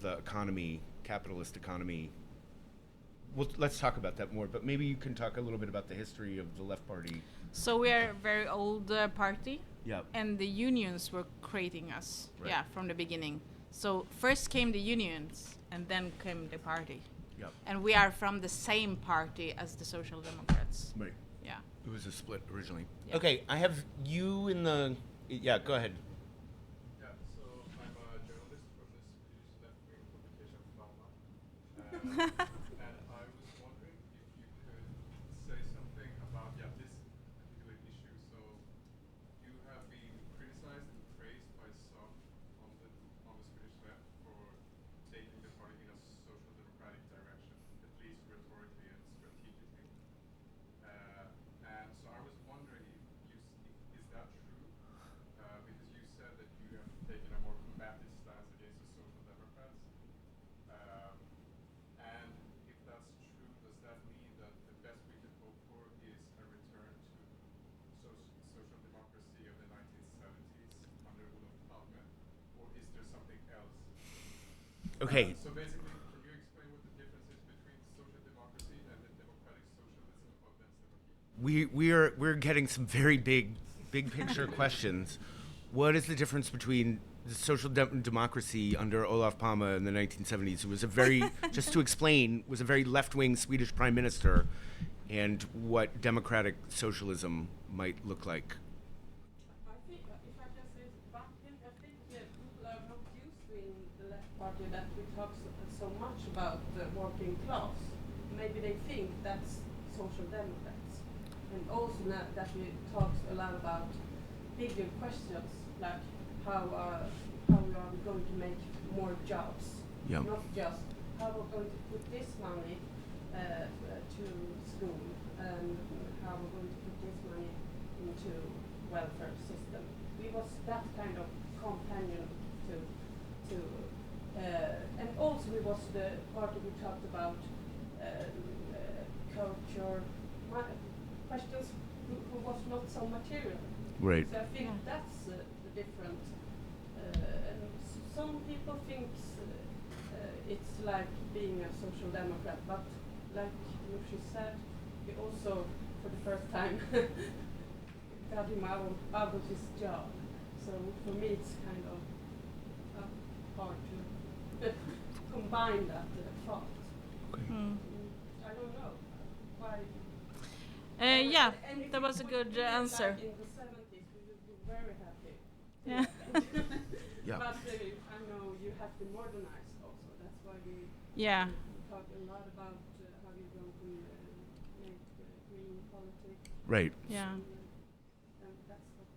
the economy, capitalist economy. Well, let's talk about that more, but maybe you can talk a little bit about the history of the Left Party. So we are a very old party. Yeah. And the unions were creating us. Right. Yeah, from the beginning. So first came the unions, and then came the party. Yep. And we are from the same party as the Social Democrats. Right. Yeah. It was a split originally. Yeah. Okay, I have you in the. Yeah, go ahead. Yeah, so I'm a journalist from the Swedish left-wing publication Flamma. And I was wondering if you could say something about this particular issue. So you have been criticized and praised by some on the Swedish left for taking the party in a social democratic direction, at least rhetorically and strategically. And so I was wondering is that true? Because you said that you have taken a more combative stance against the Social Democrats. And if that's true, does that mean that the best we can hope for is a return to social democracy of the 1970s under Olof Palme? Or is there something else? Okay. So basically, can you explain what the difference is between social democracy and the democratic socialism of Vänsterpartiet? We're getting some very big picture questions. What is the difference between the social democracy under Olof Palme in the 1970s, who was a very, just to explain, was a very left-wing Swedish prime minister, and what democratic socialism might look like? I think, if I can say something, I think people are not used to in the Left Party that we talk so much about the working class. Maybe they think that's Social Democrats. And also that we talk a lot about bigger questions, like how are we going to make more jobs? Yeah. Not just how we're going to put this money to school, and how we're going to put this money into welfare system. We was that kind of companion to and also we was the party we talked about culture questions who was not so material. Right. So I think that's the difference. And some people think it's like being a social democrat, but like Nooshi said, we also, for the first time got him out of his job. So for me, it's kind of hard to combine that thought. I don't know why. Yeah, And that was a if good we answer. Like in the 70s, we would be very happy. Yeah. Yeah. But I know you have to modernize also. That's why we Yeah. talk a lot about how you're going to make green politics. Right. Yeah. And that's what.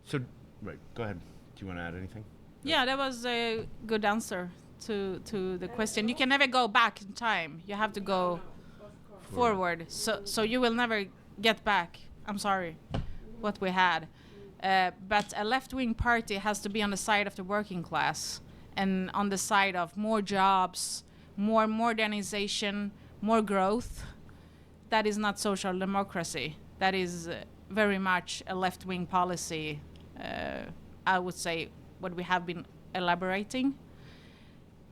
So, right. Go ahead. Do you want to add anything? Yeah, that was a good answer to the question. You can never go back in time. You have to go No, of course. forward. So you will never get back. I'm sorry, what we had. But a left-wing party has to be on the side of the working class and on the side of more jobs, more modernization, more growth. That is not social democracy. That is very much a left-wing policy. I would say what we have been elaborating.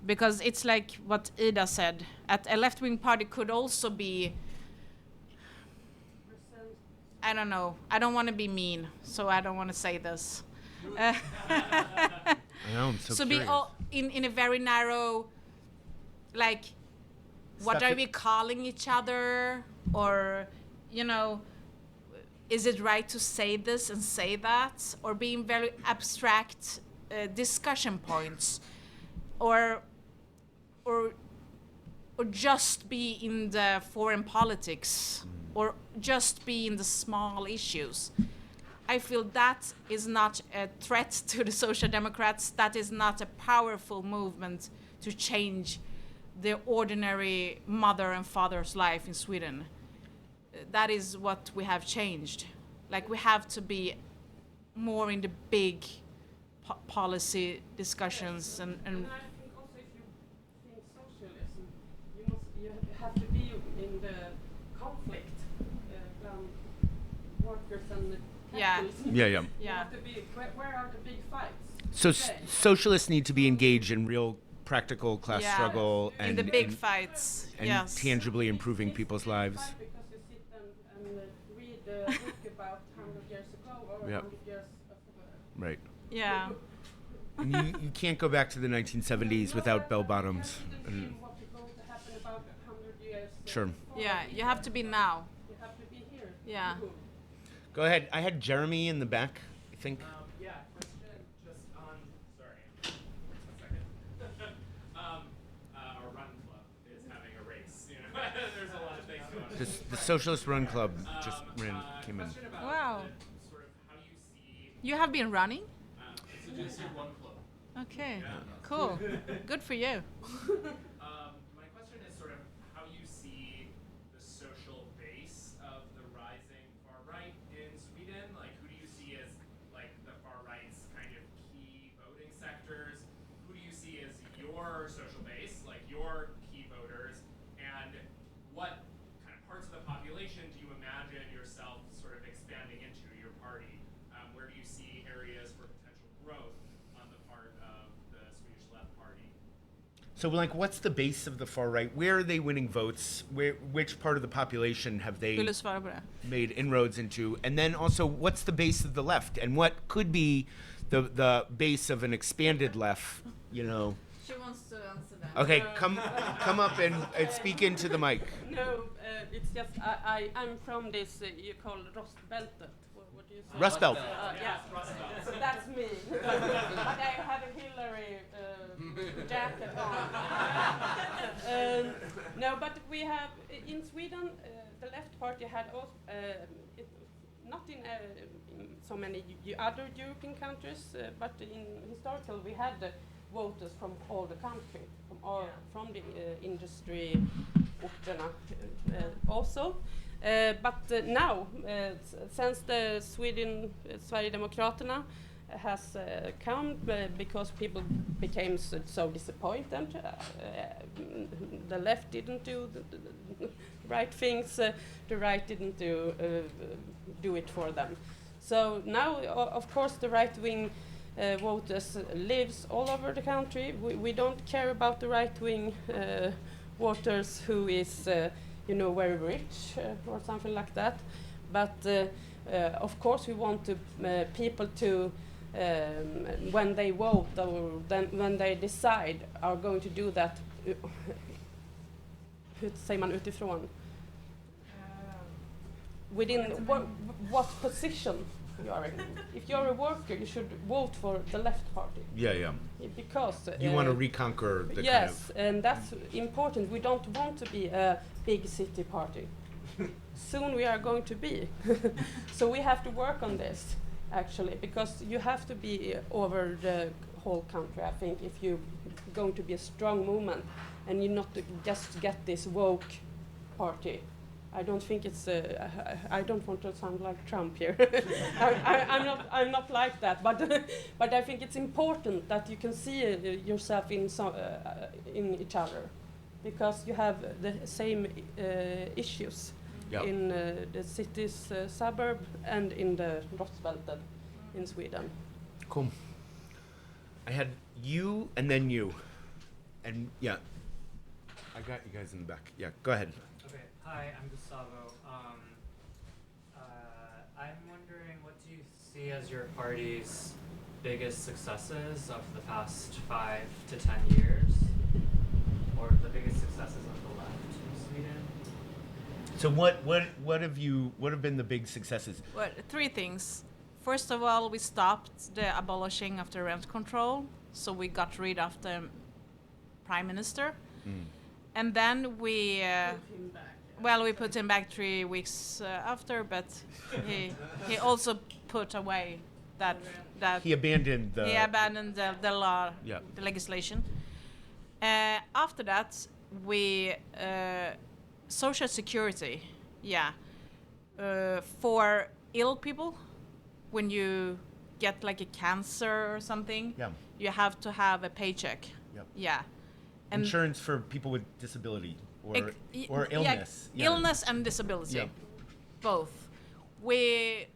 Because it's like what Ida said, a left-wing party could also be, I don't know, I don't want to be mean, so I don't want to say this. I know, I'm so So curious. be all in a very narrow, like, what Stuff are it- we calling each other? Or, you know, is it right to say this and say that? Or being very abstract discussion points? Or just be in the foreign politics, or just be in the small issues. I feel that is not a threat to the Social Democrats. That is not a powerful movement to change the ordinary mother and father's life in Sweden. That is what we have changed. Like, we have to be more in the big policy discussions and And I think also if you think socialism, you have to be in the conflict workers and Yeah. capitalism. Yeah, yeah. You yeah. have to be, where are the big fights? So today? socialists need to be engaged in real practical class Yeah. struggle in and the big and- fights. and yes. tangibly improving It's people's a big lives. fight because you sit and read a book about 100 years ago or Yep. 100 years after. Right. Yeah. And you can't go back to the 1970s without bell bottoms. You have to And- see what's going to happen about 100 years. Sure. forward. Yeah. You have to be now. You have to be here. Yeah. Go ahead. I had Jeremy in the back, I think. Yeah, question just on, sorry, one second. Our run club is having a race, you know, there's a lot of things going on. The Socialist Run Club just came in. Question about Wow. sort of how you see, You have been running? it's a just one club. Okay. Cool. Good for you. My question is sort of how you see the social base of the rising far right in Sweden. Like, who do you see as like the far right's kind of key voting sectors? Who do you see as your social base, like your key voters? And what kind of parts of the population do you imagine yourself sort of expanding into your party? Where do you see areas for potential growth on the part of the Swedish Left Party? So, like, what's the base of the far right? Where are they winning votes? Which part of the population have they Vill du svara på det? made inroads into? And then also, what's the base of the left? And what could be the base of an expanded left? You know. She wants to answer that. Okay, come up and speak into the mic. No, it's just I'm from this you call Rostbältet. What do you say? Rust Belt. Yeah, so that's me. But I have a Hillary jacket on. No, but we have in Sweden the Left Party had also not in so many other European countries, but in historical we had voters from all the country, from the industry orterna also. But now, since the Sverigedemokraterna has come because people became so disappointed, the left didn't do the right things, the right didn't do it for them. So now, of course, the right-wing voters lives all over the country. We don't care about the right-wing voters who is very rich or something like that. But of course, we want to people to when they vote or then when they decide are going to do that. Hur säger man utifrån? Within what position you are in. If you're a worker, you should vote for the Left Party. Yeah. Because You want to reconquer the yes, and that's important. We don't want to be a big city party. Soon we are going to be. So we have to work on this, actually, because you have to be over the whole country, I think, if you're going to be a strong movement and you not to just get this woke party. I don't think it's. I don't want to sound like Trump here. I'm not like that. But I think it's important that you can see yourself in each other, because you have the same issues in the city's suburb and in the Rotsbältet in Sweden. Cool. I had you and then you, and yeah, I got you guys in the back. Yeah, go ahead. Okay, hi, I'm Gustavo. I'm wondering, what do you see as your party's biggest successes of the past 5 to 10 years, or the biggest successes of the left in Sweden? So what have been the big successes? Well, 3 things. First of all, we stopped the abolishing of the rent control, so we got rid of the prime minister. And then we put him back 3 weeks after, but he also put away that He abandoned the law, Yeah. the legislation. After that, we social security, for ill people. When you get like a cancer or something, you have to have a paycheck. And insurance for people with disability or illness. Illness and disability, both. We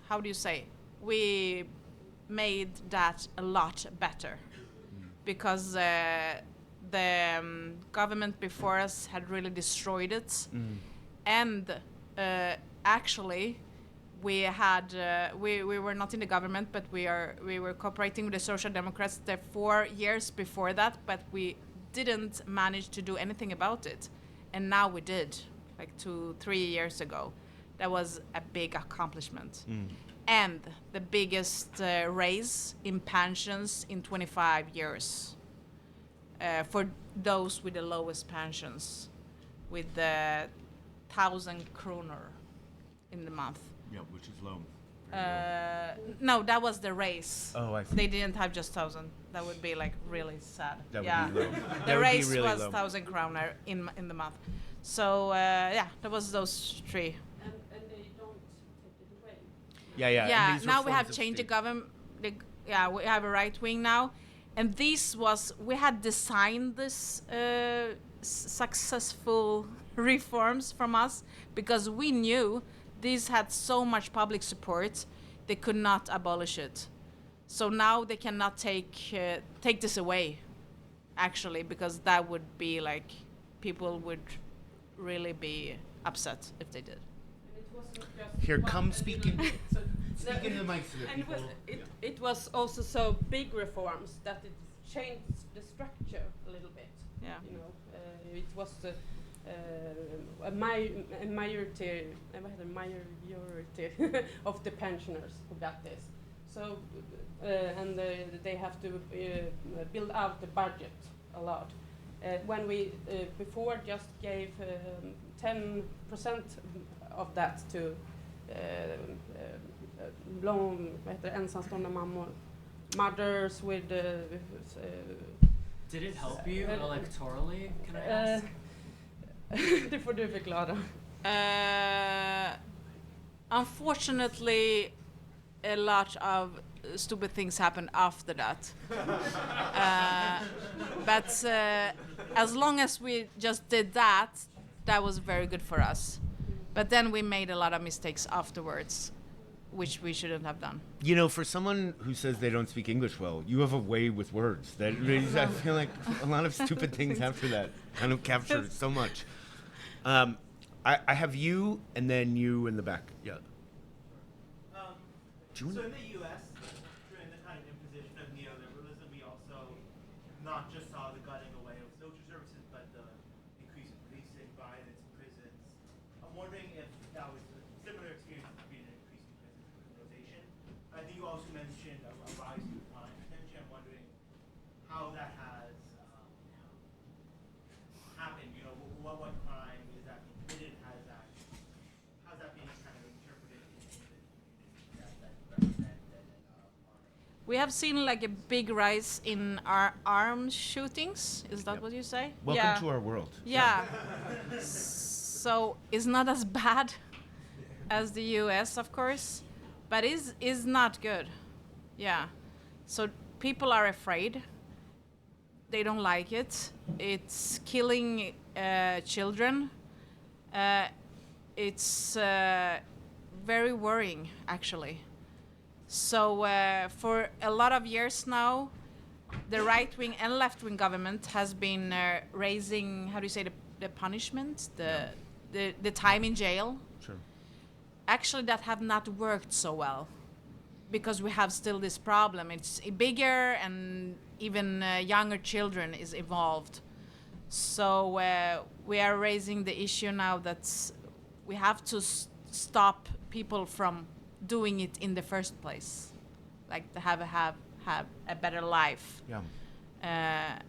how do you say? We made that a lot better because the government before us had really destroyed it, and actually. We had we were not in the government, but we were cooperating with the Social Democrats the 4 years before that, but we didn't manage to do anything about it, and now we did, like 2-3 years ago. That was a big accomplishment, and the biggest raise in pensions in 25 years for those with the lowest pensions, with the 1,000 kroner in the month. Yeah, which is low. No, that was the raise. Oh, I see. They didn't have just 1,000. That would be like really sad. That would be low. The raise really was 1,000 kroner in the month. So that was those 3. And they don't take it away. Yeah. Now we have changed the government. We have a right wing now, and we had designed this successful reforms from us because we knew. These had so much public support, they could not abolish it. So now they cannot take this away, actually, because that would be like, people would really be upset if they did. And it wasn't just Here, one come speaking. so Speak in the mic to the and people. it was also so big reforms that it changed the structure a little bit. Yeah. It was a majority of the pensioners who got this. So, and they have to build out the budget a lot. When we before just gave 10% of that to ensamstående mammor, mothers with. Did it help you electorally? Can I ask? Det får du förklara. Unfortunately, a lot of stupid things happened after that. But as long as we just did that, that was very good for us. But then we made a lot of mistakes afterwards. which we shouldn't have done. You know, for someone who says they don't speak English well, you have a way with words that really, I feel like a lot of stupid things after that kind of capture so much. I have you, and then you in the back. Yeah. So in the U.S., during the kind of imposition of neoliberalism, we also not just saw the gutting away of social services, but the increase in policing, violence, prisons. I'm wondering if that was a similar experience between an increase in prisons and criminalization. I think you also mentioned a rise in crime potential. I'm wondering how that has happened. You know, what crime is that being committed? How's that being kind of interpreted in the community that represent We have seen like a big rise in our arms shootings. Is that Yep. what you say? Welcome to our world. Yeah. So it's not as bad as the US, of course, but is not good. Yeah. So people are afraid. They don't like it. It's killing children. It's very worrying, actually. So for a lot of years now, the right-wing and left-wing government has been raising, how do you say, the punishment, the time in jail. Sure. Actually, that have not worked so well because we have still this problem. It's bigger and even younger children is involved. So we are raising the issue now that we have to stop people from doing it in the first place, like to have a better life. Yeah.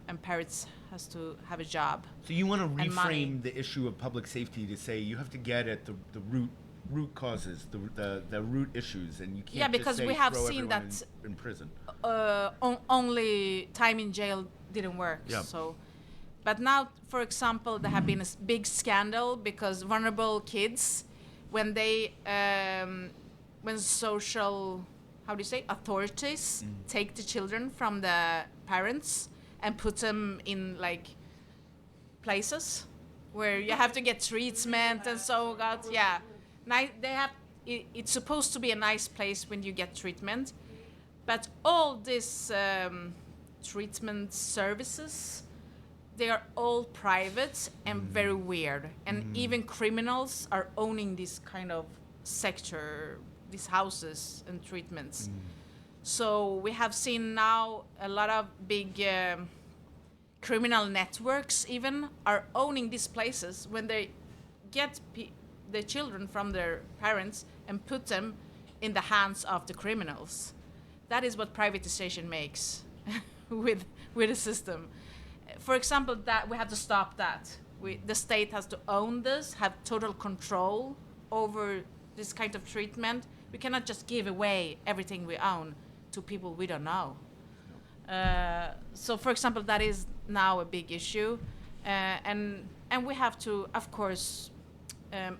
And parents has to have a job. So you want to And money. reframe the issue of public safety to say you have to get at the root causes, the root issues, and you can't Yeah, because just say we have throw seen everyone that in prison. Only time in jail didn't work. Yeah. So, but now, for example, there have been a big scandal because vulnerable kids, when they when social, how do you say, authorities take the children from the parents and put them in like places where you have to get treatment and so on. Yeah, they have. It's supposed to be a nice place when you get treatment, but all these treatment services, they are all private and very weird, and even criminals are owning this kind of sector, these houses and treatments. So we have seen now a lot of big criminal networks even are owning these places when they get the children from their parents and put them in the hands of the criminals. That is what privatization makes with the system. For example, that we have to stop that. The state has to own this, have total control over this kind of treatment. We cannot just give away everything we own to people we don't know. So, for example, that is now a big issue, and we have to, of course,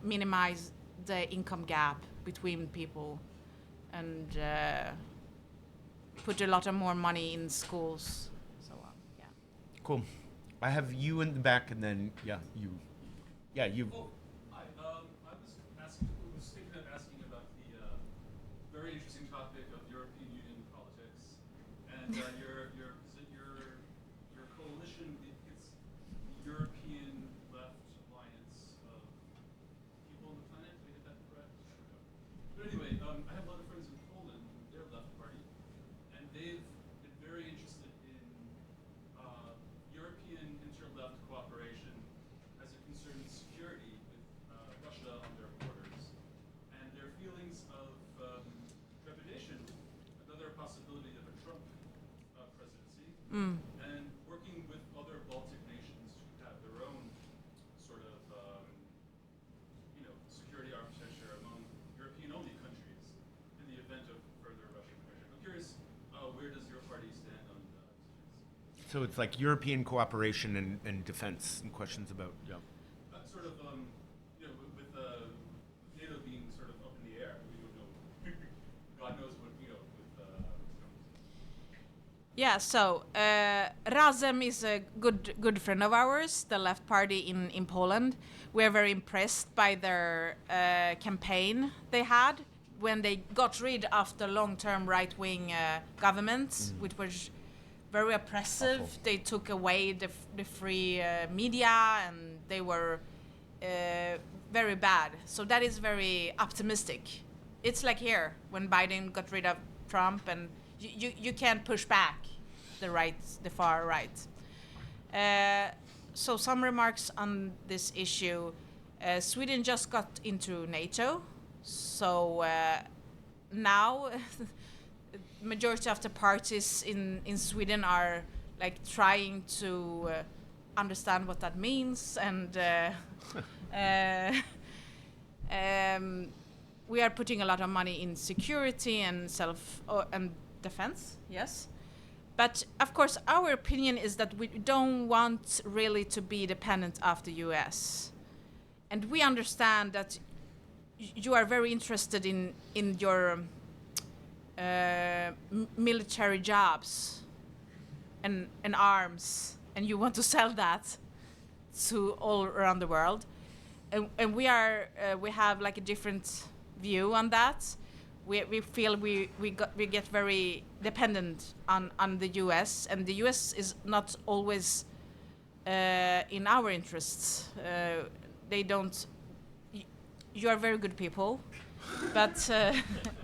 minimize the income gap between people, and put a lot of more money in schools, so on. Yeah. Cool. I have you in the back, and then you. Yeah, you. Oh, I was thinking of asking about the very interesting topic of European Union politics and your coalition. It's the European Left Alliance of People on the Planet. Did I get that correct? But anyway, I have a lot of friends in Poland, their Left Party, and they've been very interested in European inter-left cooperation as it concerns security with Russia on their borders, and their feelings of trepidation, another possibility of a Trump presidency, and working with other Baltic nations who have their own sort of security architecture among European-only countries in the event of further Russian aggression. I'm curious, where does your party stand on that? So it's like European cooperation and defense and questions about. Yeah. Sort of, with NATO being sort of up in the air, we don't know. God knows what, with. Yeah, so Razem is a good friend of ours, the Left Party in Poland. We are very impressed by their campaign they had when they got rid of the long-term right-wing government, which was very oppressive. Awful. They took away the free media, and they were very bad. So that is very optimistic. It's like here when Biden got rid of Trump, and you can't push back the far right. So some remarks on this issue. Sweden just got into NATO, so now majority of the parties in Sweden are like trying to understand what that means, and we are putting a lot of money in security and and defense, yes. But of course, our opinion is that we don't want really to be dependent of the US. And we understand that you are very interested in your military jobs and arms, and you want to sell that to all around the world. And we have like a different view on that. We feel we get very dependent on the US, and the US is not always in our interests. They don't. You are very good people, but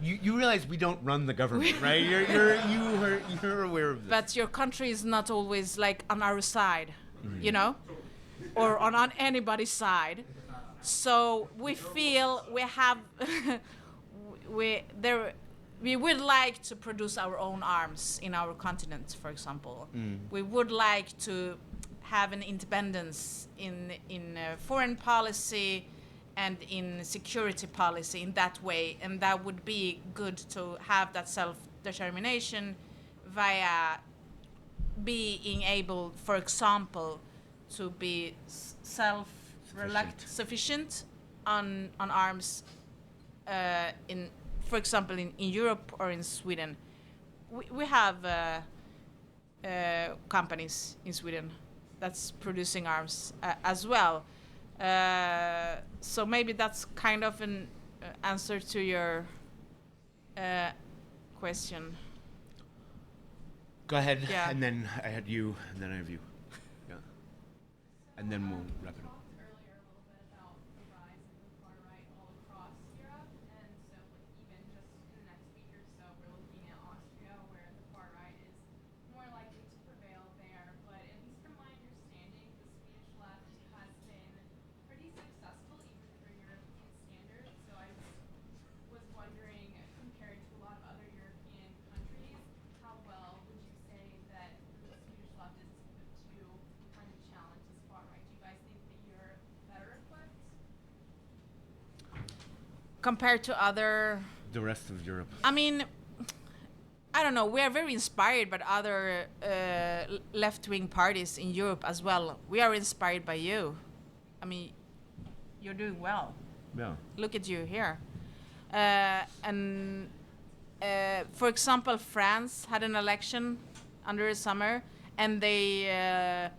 you realize we don't run the government, right? You're aware of this. But your country is not always like on our side, you know, or on anybody's side. So we feel we have. We would like to produce our own arms in our continent, for example. We would like to have an independence in foreign policy and in security policy in that way, and that would be good to have that self-determination via being able, for example, to be self-sufficient on arms for example, in Europe or in Sweden. We have companies in Sweden that's producing arms as well. So maybe that's kind of an answer to your question. Go ahead, Yeah. and then I had you, and then I have you. Yeah. And then we'll wrap it up. Earlier a little bit about the rise of the far right all across Europe, and so even just in the next week or so, we're looking at Austria, where the far right is more likely to prevail there. But at least from my understanding, the Swedish left has been pretty successful even for European standards. So I was wondering, compared to a lot of other European countries, how well would you say that the Swedish left is equipped to kind of challenge this far right? Do you guys think that you're better equipped? Compared to other, The rest of Europe. I mean, I don't know. We are very inspired by other left-wing parties in Europe as well. We are inspired by you. I mean, you're doing well. Yeah. Look at you here. And for example, France had an election under the summer, and they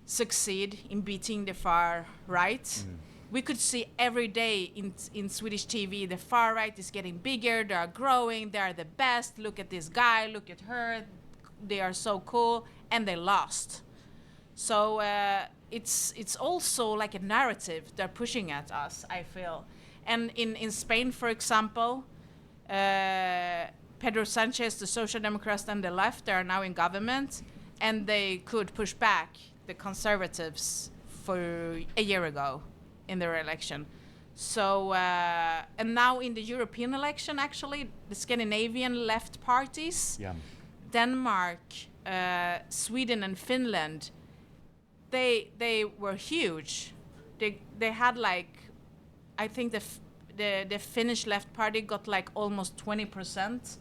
succeed in beating the far right. We could see every day in Swedish TV, the far right is getting bigger, they are growing, they are the best, look at this guy, look at her, they are so cool, and they lost. So it's also like a narrative they're pushing at us, I feel. And in Spain, for example, Pedro Sanchez, the Social Democrats and the left, they are now in government, and they could push back the conservatives for a year ago in their election. So, and now in the European election, actually, the Scandinavian left parties, Yeah. Denmark, Sweden and Finland, they were huge. They had like, I think the Finnish left party got like almost 20%.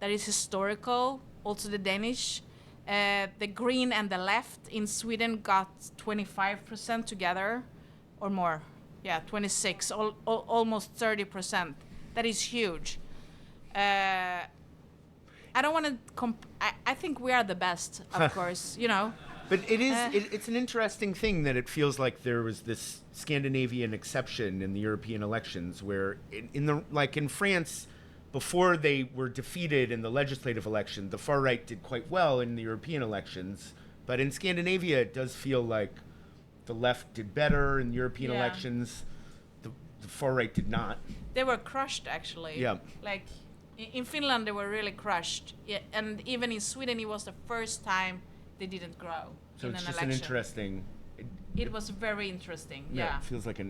That is historical. Also the Danish. The Green and the Left in Sweden got 25% together or more. Yeah, 26, almost 30%. That is huge. I don't want to I think we are the best, of course, you know. But it is it's an interesting thing that it feels like there was this Scandinavian exception in the European elections, where in France, before they were defeated in the legislative election, the far right did quite well in the European elections. But in Scandinavia, it does feel like the left did better in European elections. The far right did not. They were crushed, actually. Yeah. Like in Finland, they were really crushed. Yeah, and even in Sweden, it was the first time they didn't grow So in it's an just election. an interesting. It was very interesting. Yeah. It feels like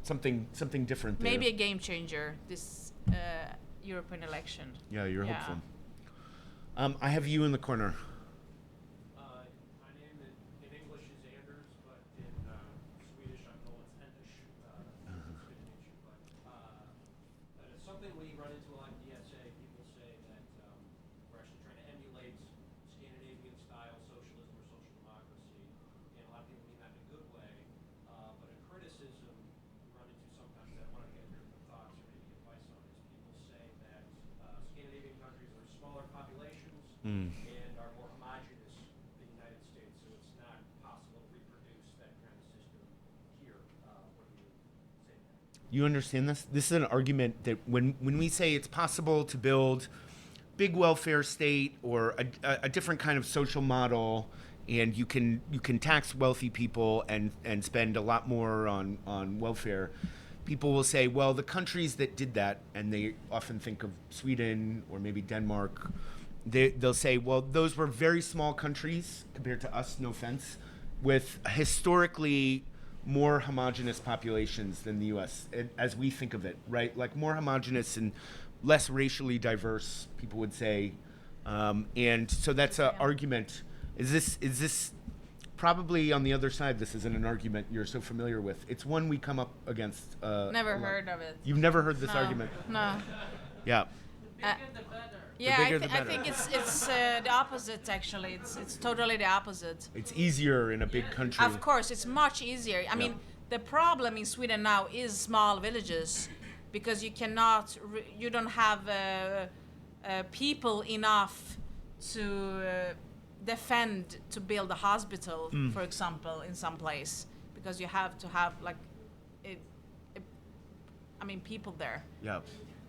something different there. Maybe a game changer, this European election. Yeah, you're Yeah. hopeful. I have you in the corner. My name in English is Anders, but in Swedish I'm told it's Endish. But it's something we run into a lot in DSA. People say that we're actually trying to emulate Scandinavian-style socialism or social democracy, and a lot of people mean that in a good way. But a criticism we run into sometimes that I want to get your thoughts or maybe advice on is people say that Scandinavian countries are smaller populations and are more homogenous than the United States, so it's not possible to reproduce that kind of system here. What do you say to that? You understand this? This is an argument that when we say it's possible to build big welfare state or a different kind of social model, and you can tax wealthy people and spend a lot more on welfare, people will say, well, the countries that did that, and they often think of Sweden or maybe Denmark, they'll say, well, those were very small countries compared to us, no offense, with historically more homogenous populations than the U.S., as we think of it, right? Like more homogenous and less racially diverse, people would say. And so that's an argument. Is this probably on the other side? This isn't an argument you're so familiar with. It's one we come up against. Never heard of it. You've never heard this No, argument? No. Yeah. The bigger the better. Yeah, bigger the I better. think it's the opposite, actually. It's totally the opposite. It's easier in a big country. Of course, it's much easier. I mean, the problem in Sweden now is small villages, because you cannot, you don't have people enough to defend to build a hospital, for example, in some place, because you have to have like, people there. Yeah.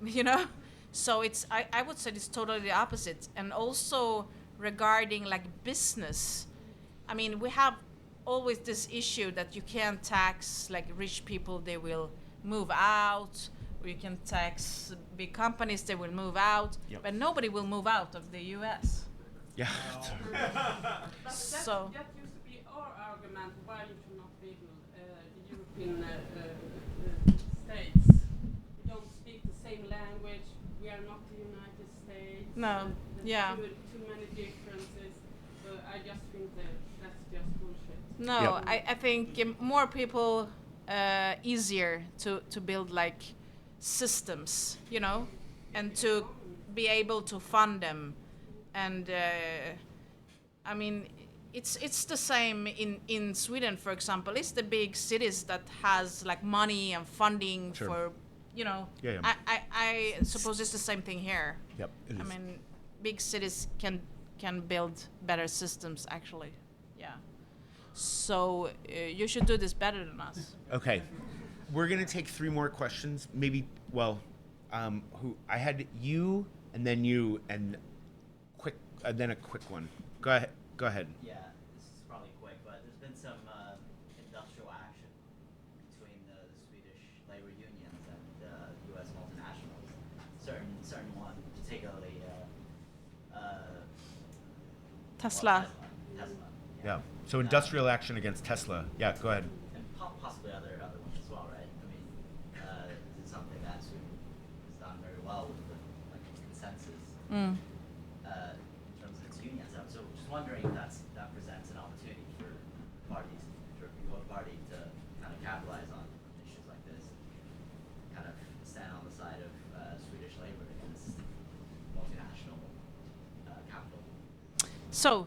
You know, so it's I would say it's totally the opposite. And also regarding like business, I mean, we have always this issue that you can't tax like rich people, they will move out, or you can tax big companies, they will move out. Yep. But nobody will move out of the US. Yeah. But So that used to be our argument why you should not build the European states. We don't speak the same language. We are not the United States. No, There's yeah. Too many differences. So I just think that's just bullshit. no, Yep. I think more people easier to build like systems, you know, and to be able to fund them. And I mean, it's the same in Sweden, for example. It's the big cities that has like money and funding Sure. for, you know. Yeah. I suppose it's the same thing here. Yep. It I is. mean, big cities can build better systems, actually. Yeah. So you should do this better than us. Okay, we're gonna take 3 more questions. Maybe, well, who I had you and then you and then a quick one. Go ahead. Yeah, this is probably quick, but there's been some industrial action between the Swedish labor unions and U.S. multinationals. Certain one, particularly Tesla. Tesla. Yeah. So industrial action against Tesla. Yeah. Go ahead. And possibly other ones as well, right? I mean, this is something that has done very well with the consensus. In terms of its union setup. So just wondering if that presents an opportunity for parties, for your party to kind of capitalize on issues like this, kind of stand on the side of Swedish labor against multinational capital. So,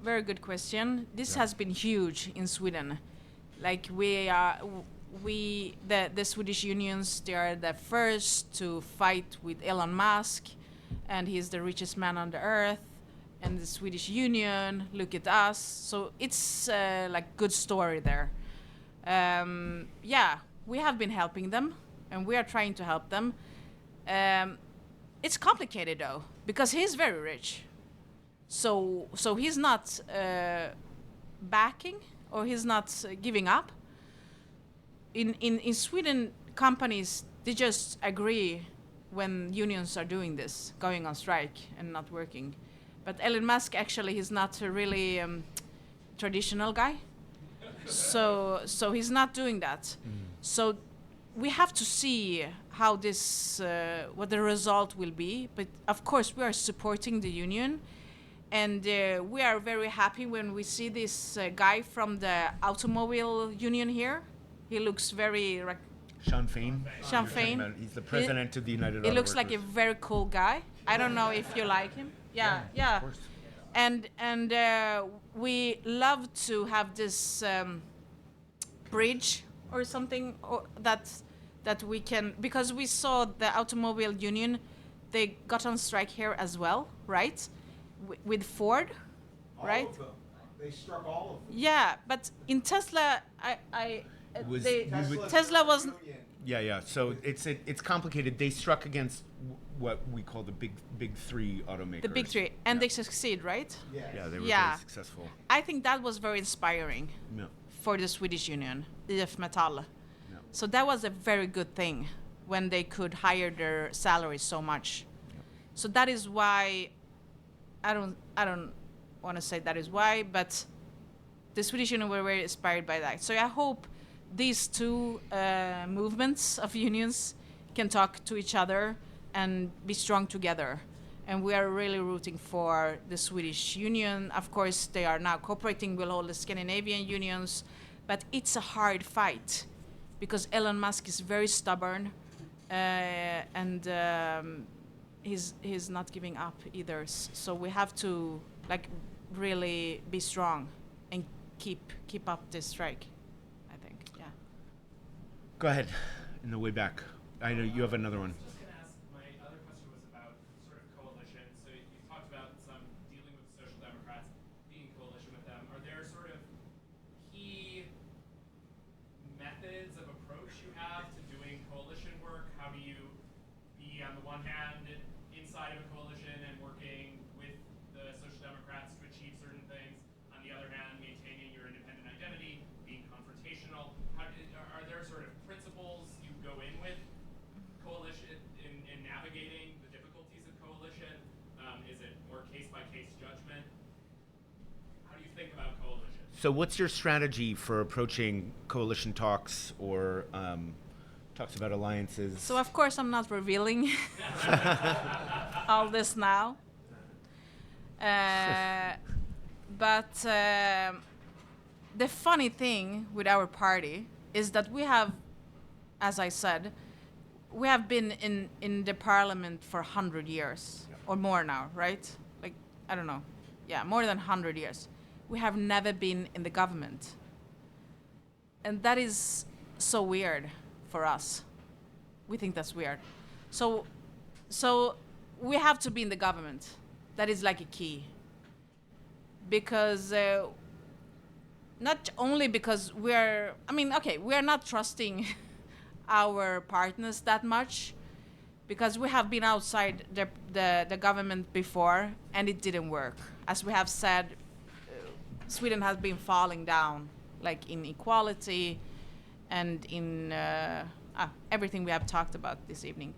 very good question. This has been huge in Sweden. Like the Swedish unions, they are the first to fight with Elon Musk, and he's the richest man on the earth. and the Swedish Union, look at us. So it's like good story there. Yeah, we have been helping them, and we are trying to help them. It's complicated though, because he's very rich. So he's not backing, or he's not giving up. In Sweden, companies, they just agree when unions are doing this, going on strike and not working. But Elon Musk, actually, he's not a really traditional guy. So he's not doing that. So we have to see how this, what the result will be. But of course, we are supporting the union. And we are very happy when we see this guy from the automobile union here. He looks very... Sean Fain. Sean Fain. He's the president of the United Auto He looks Workers. like a very cool guy. I don't know if you like him. Yeah. Of course. And we love to have this bridge or something that we can, because we saw the automobile union, they got on strike here as well, right? With Ford, right? All of them. They struck all of them. Yeah, but in Tesla, Tesla was. Yeah. So it's complicated. They struck against what we call the big three automakers. The big three, and they succeed, right? Yeah, they were very successful. I think that was very inspiring for the Swedish union, IF Metall. Yeah. So that was a very good thing when they could hire their salaries so much. Yeah. So that is why I don't want to say that is why, but the Swedish union were very inspired by that. So I hope these two movements of unions can talk to each other and be strong together. And we are really rooting for the Swedish union. Of course, they are now cooperating with all the Scandinavian unions, but it's a hard fight because Elon Musk is very stubborn, and he's not giving up either. So we have to really be strong and keep up this strike, I think. Yeah. Go ahead, in the way back. I know you have another one. So what's your strategy for approaching coalition talks or talks about alliances? So of course I'm not revealing all this now. But the funny thing with our party is that we have, as I said, we have been in the parliament for 100 years or more now, right? I don't know. Yeah, more than 100 years. We have never been in the government. And that is so weird for us. We think that's weird. So we have to be in the government. That is a key. Because, not only because we are not trusting our partners that much, because we have been outside the government before and it didn't work. As we have said, Sweden has been falling down, in equality and in everything we have talked about this evening.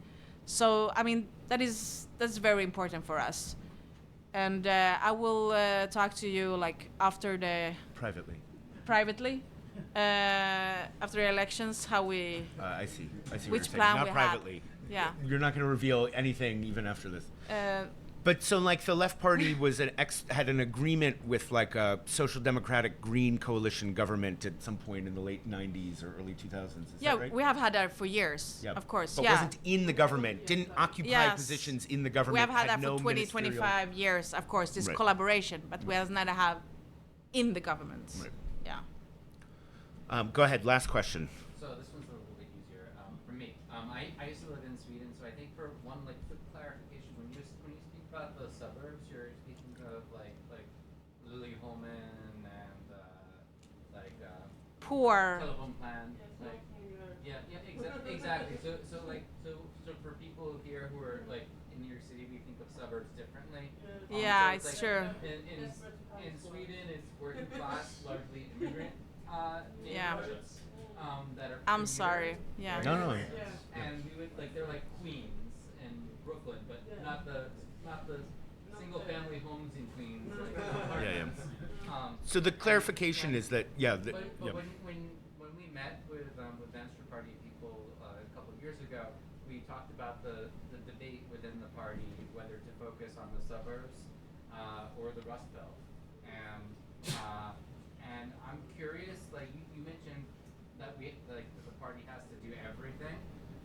So, that's very important for us. And I will talk to you after the... Privately? After the elections, how we... I see which what you're plan saying. Not we privately. Yeah. You're not going to reveal anything even after this. But so the Left Party was had an agreement with a social democratic green coalition government at some point in the late 90s or early 2000s. Is that right? We have had that for years, of course. But wasn't in the government, didn't occupy positions in the government. We have had that no for 20, 25 years, of course, this collaboration, but we have never had in the government. Right. Yeah. Go ahead, last question. So this one's a little bit easier for me. I used to live in Sweden, so I think for one quick clarification, when you speak about the suburbs, you're speaking of like Lilleholmen and Poor. telephone plan. Like, exactly. So for people here who are like in New York City, we think of suburbs differently. Yeah, So it's like true. In Sweden, it's working class, largely immigrant Yeah. neighborhoods that are. I'm sorry. Yeah. No. And we would like they're like Queens and Brooklyn, but not the single family homes in Queens. Like apartments. So the clarification is that But when we met with Vänsterpartiet people a couple of years ago, we talked about the debate within the party whether to focus on the suburbs or the Rust Belt, and I'm curious. Like you mentioned that the party has to do everything,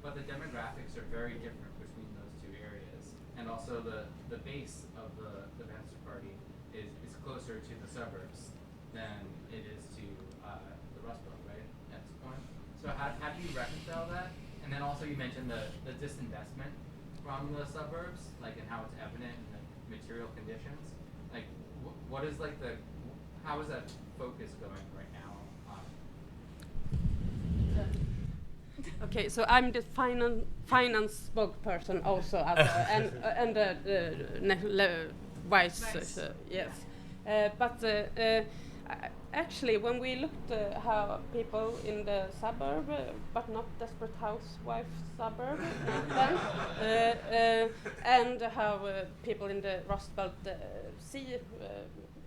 but the demographics are very different between those two areas, and also the base of the Vänsterpartiet is closer to the suburbs than it is to the Rust Belt, right? At this point. So how do you reconcile that? And then also you mentioned the disinvestment from the suburbs, like and how it's evident in the material conditions. Like what is like how is that focus going right now? Okay, so I'm the finance spokesperson also, and vice, yes. But actually, when we looked how people in the suburb, but not desperate housewife suburb, and how people in the Rust Belt see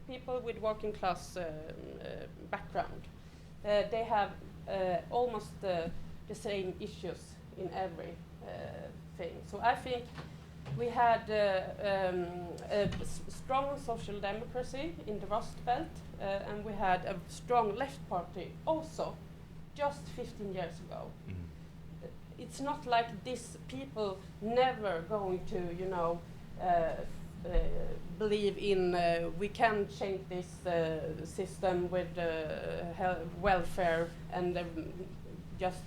people with working class background, they have almost the same issues in every thing. So I think we had a strong social democracy in the Rust Belt, and we had a strong left party also, just 15 years ago. It's not like these people never going to, believe in we can change this system with welfare and just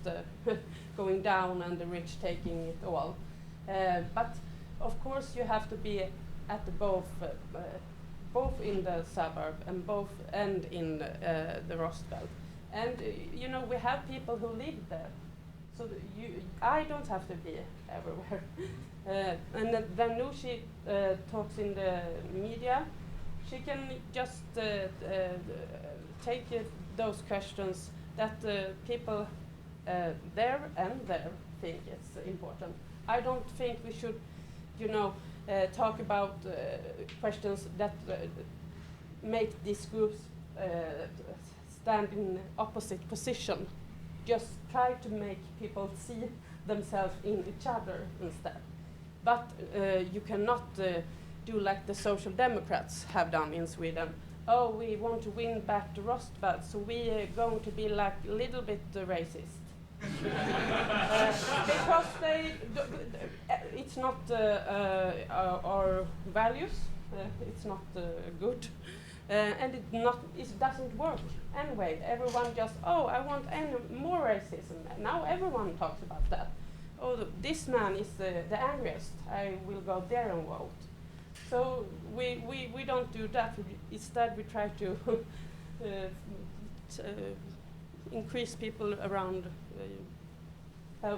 going down and the rich taking it all. But of course you have to be at both in the suburb and in the Rust Belt. And we have people who live there, so I don't have to be everywhere. And then Nooshi talks in the media. She can just take those questions that people there and there think it's important. I don't think we should, talk about questions that make these groups stand in opposite position. Just try to make people see themselves in each other instead. But you cannot do like the Social Democrats have done in Sweden. Oh, we want to win back the Rust Belt, so we are going to be like a little bit racist. Because it's not our values, it's not good, and it doesn't work anyway. Everyone just, I want more racism. Now everyone talks about that. This man is the angriest. I will go there and vote. So we don't do that. Instead, we try to increase people around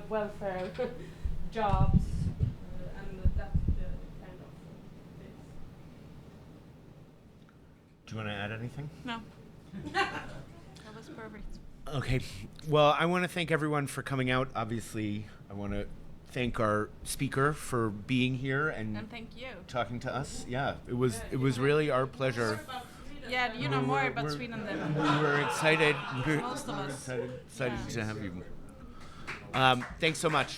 welfare, jobs, and that kind of things. Do you want to add anything? No. That was perfect. Okay. Well, I want to thank everyone for coming out. Obviously, I want to thank our speaker for being here and thank you talking to us. Yeah, it was really our pleasure. Yeah, you know more about Sweden than we're excited. Most of us. Excited to have you. Thanks so much.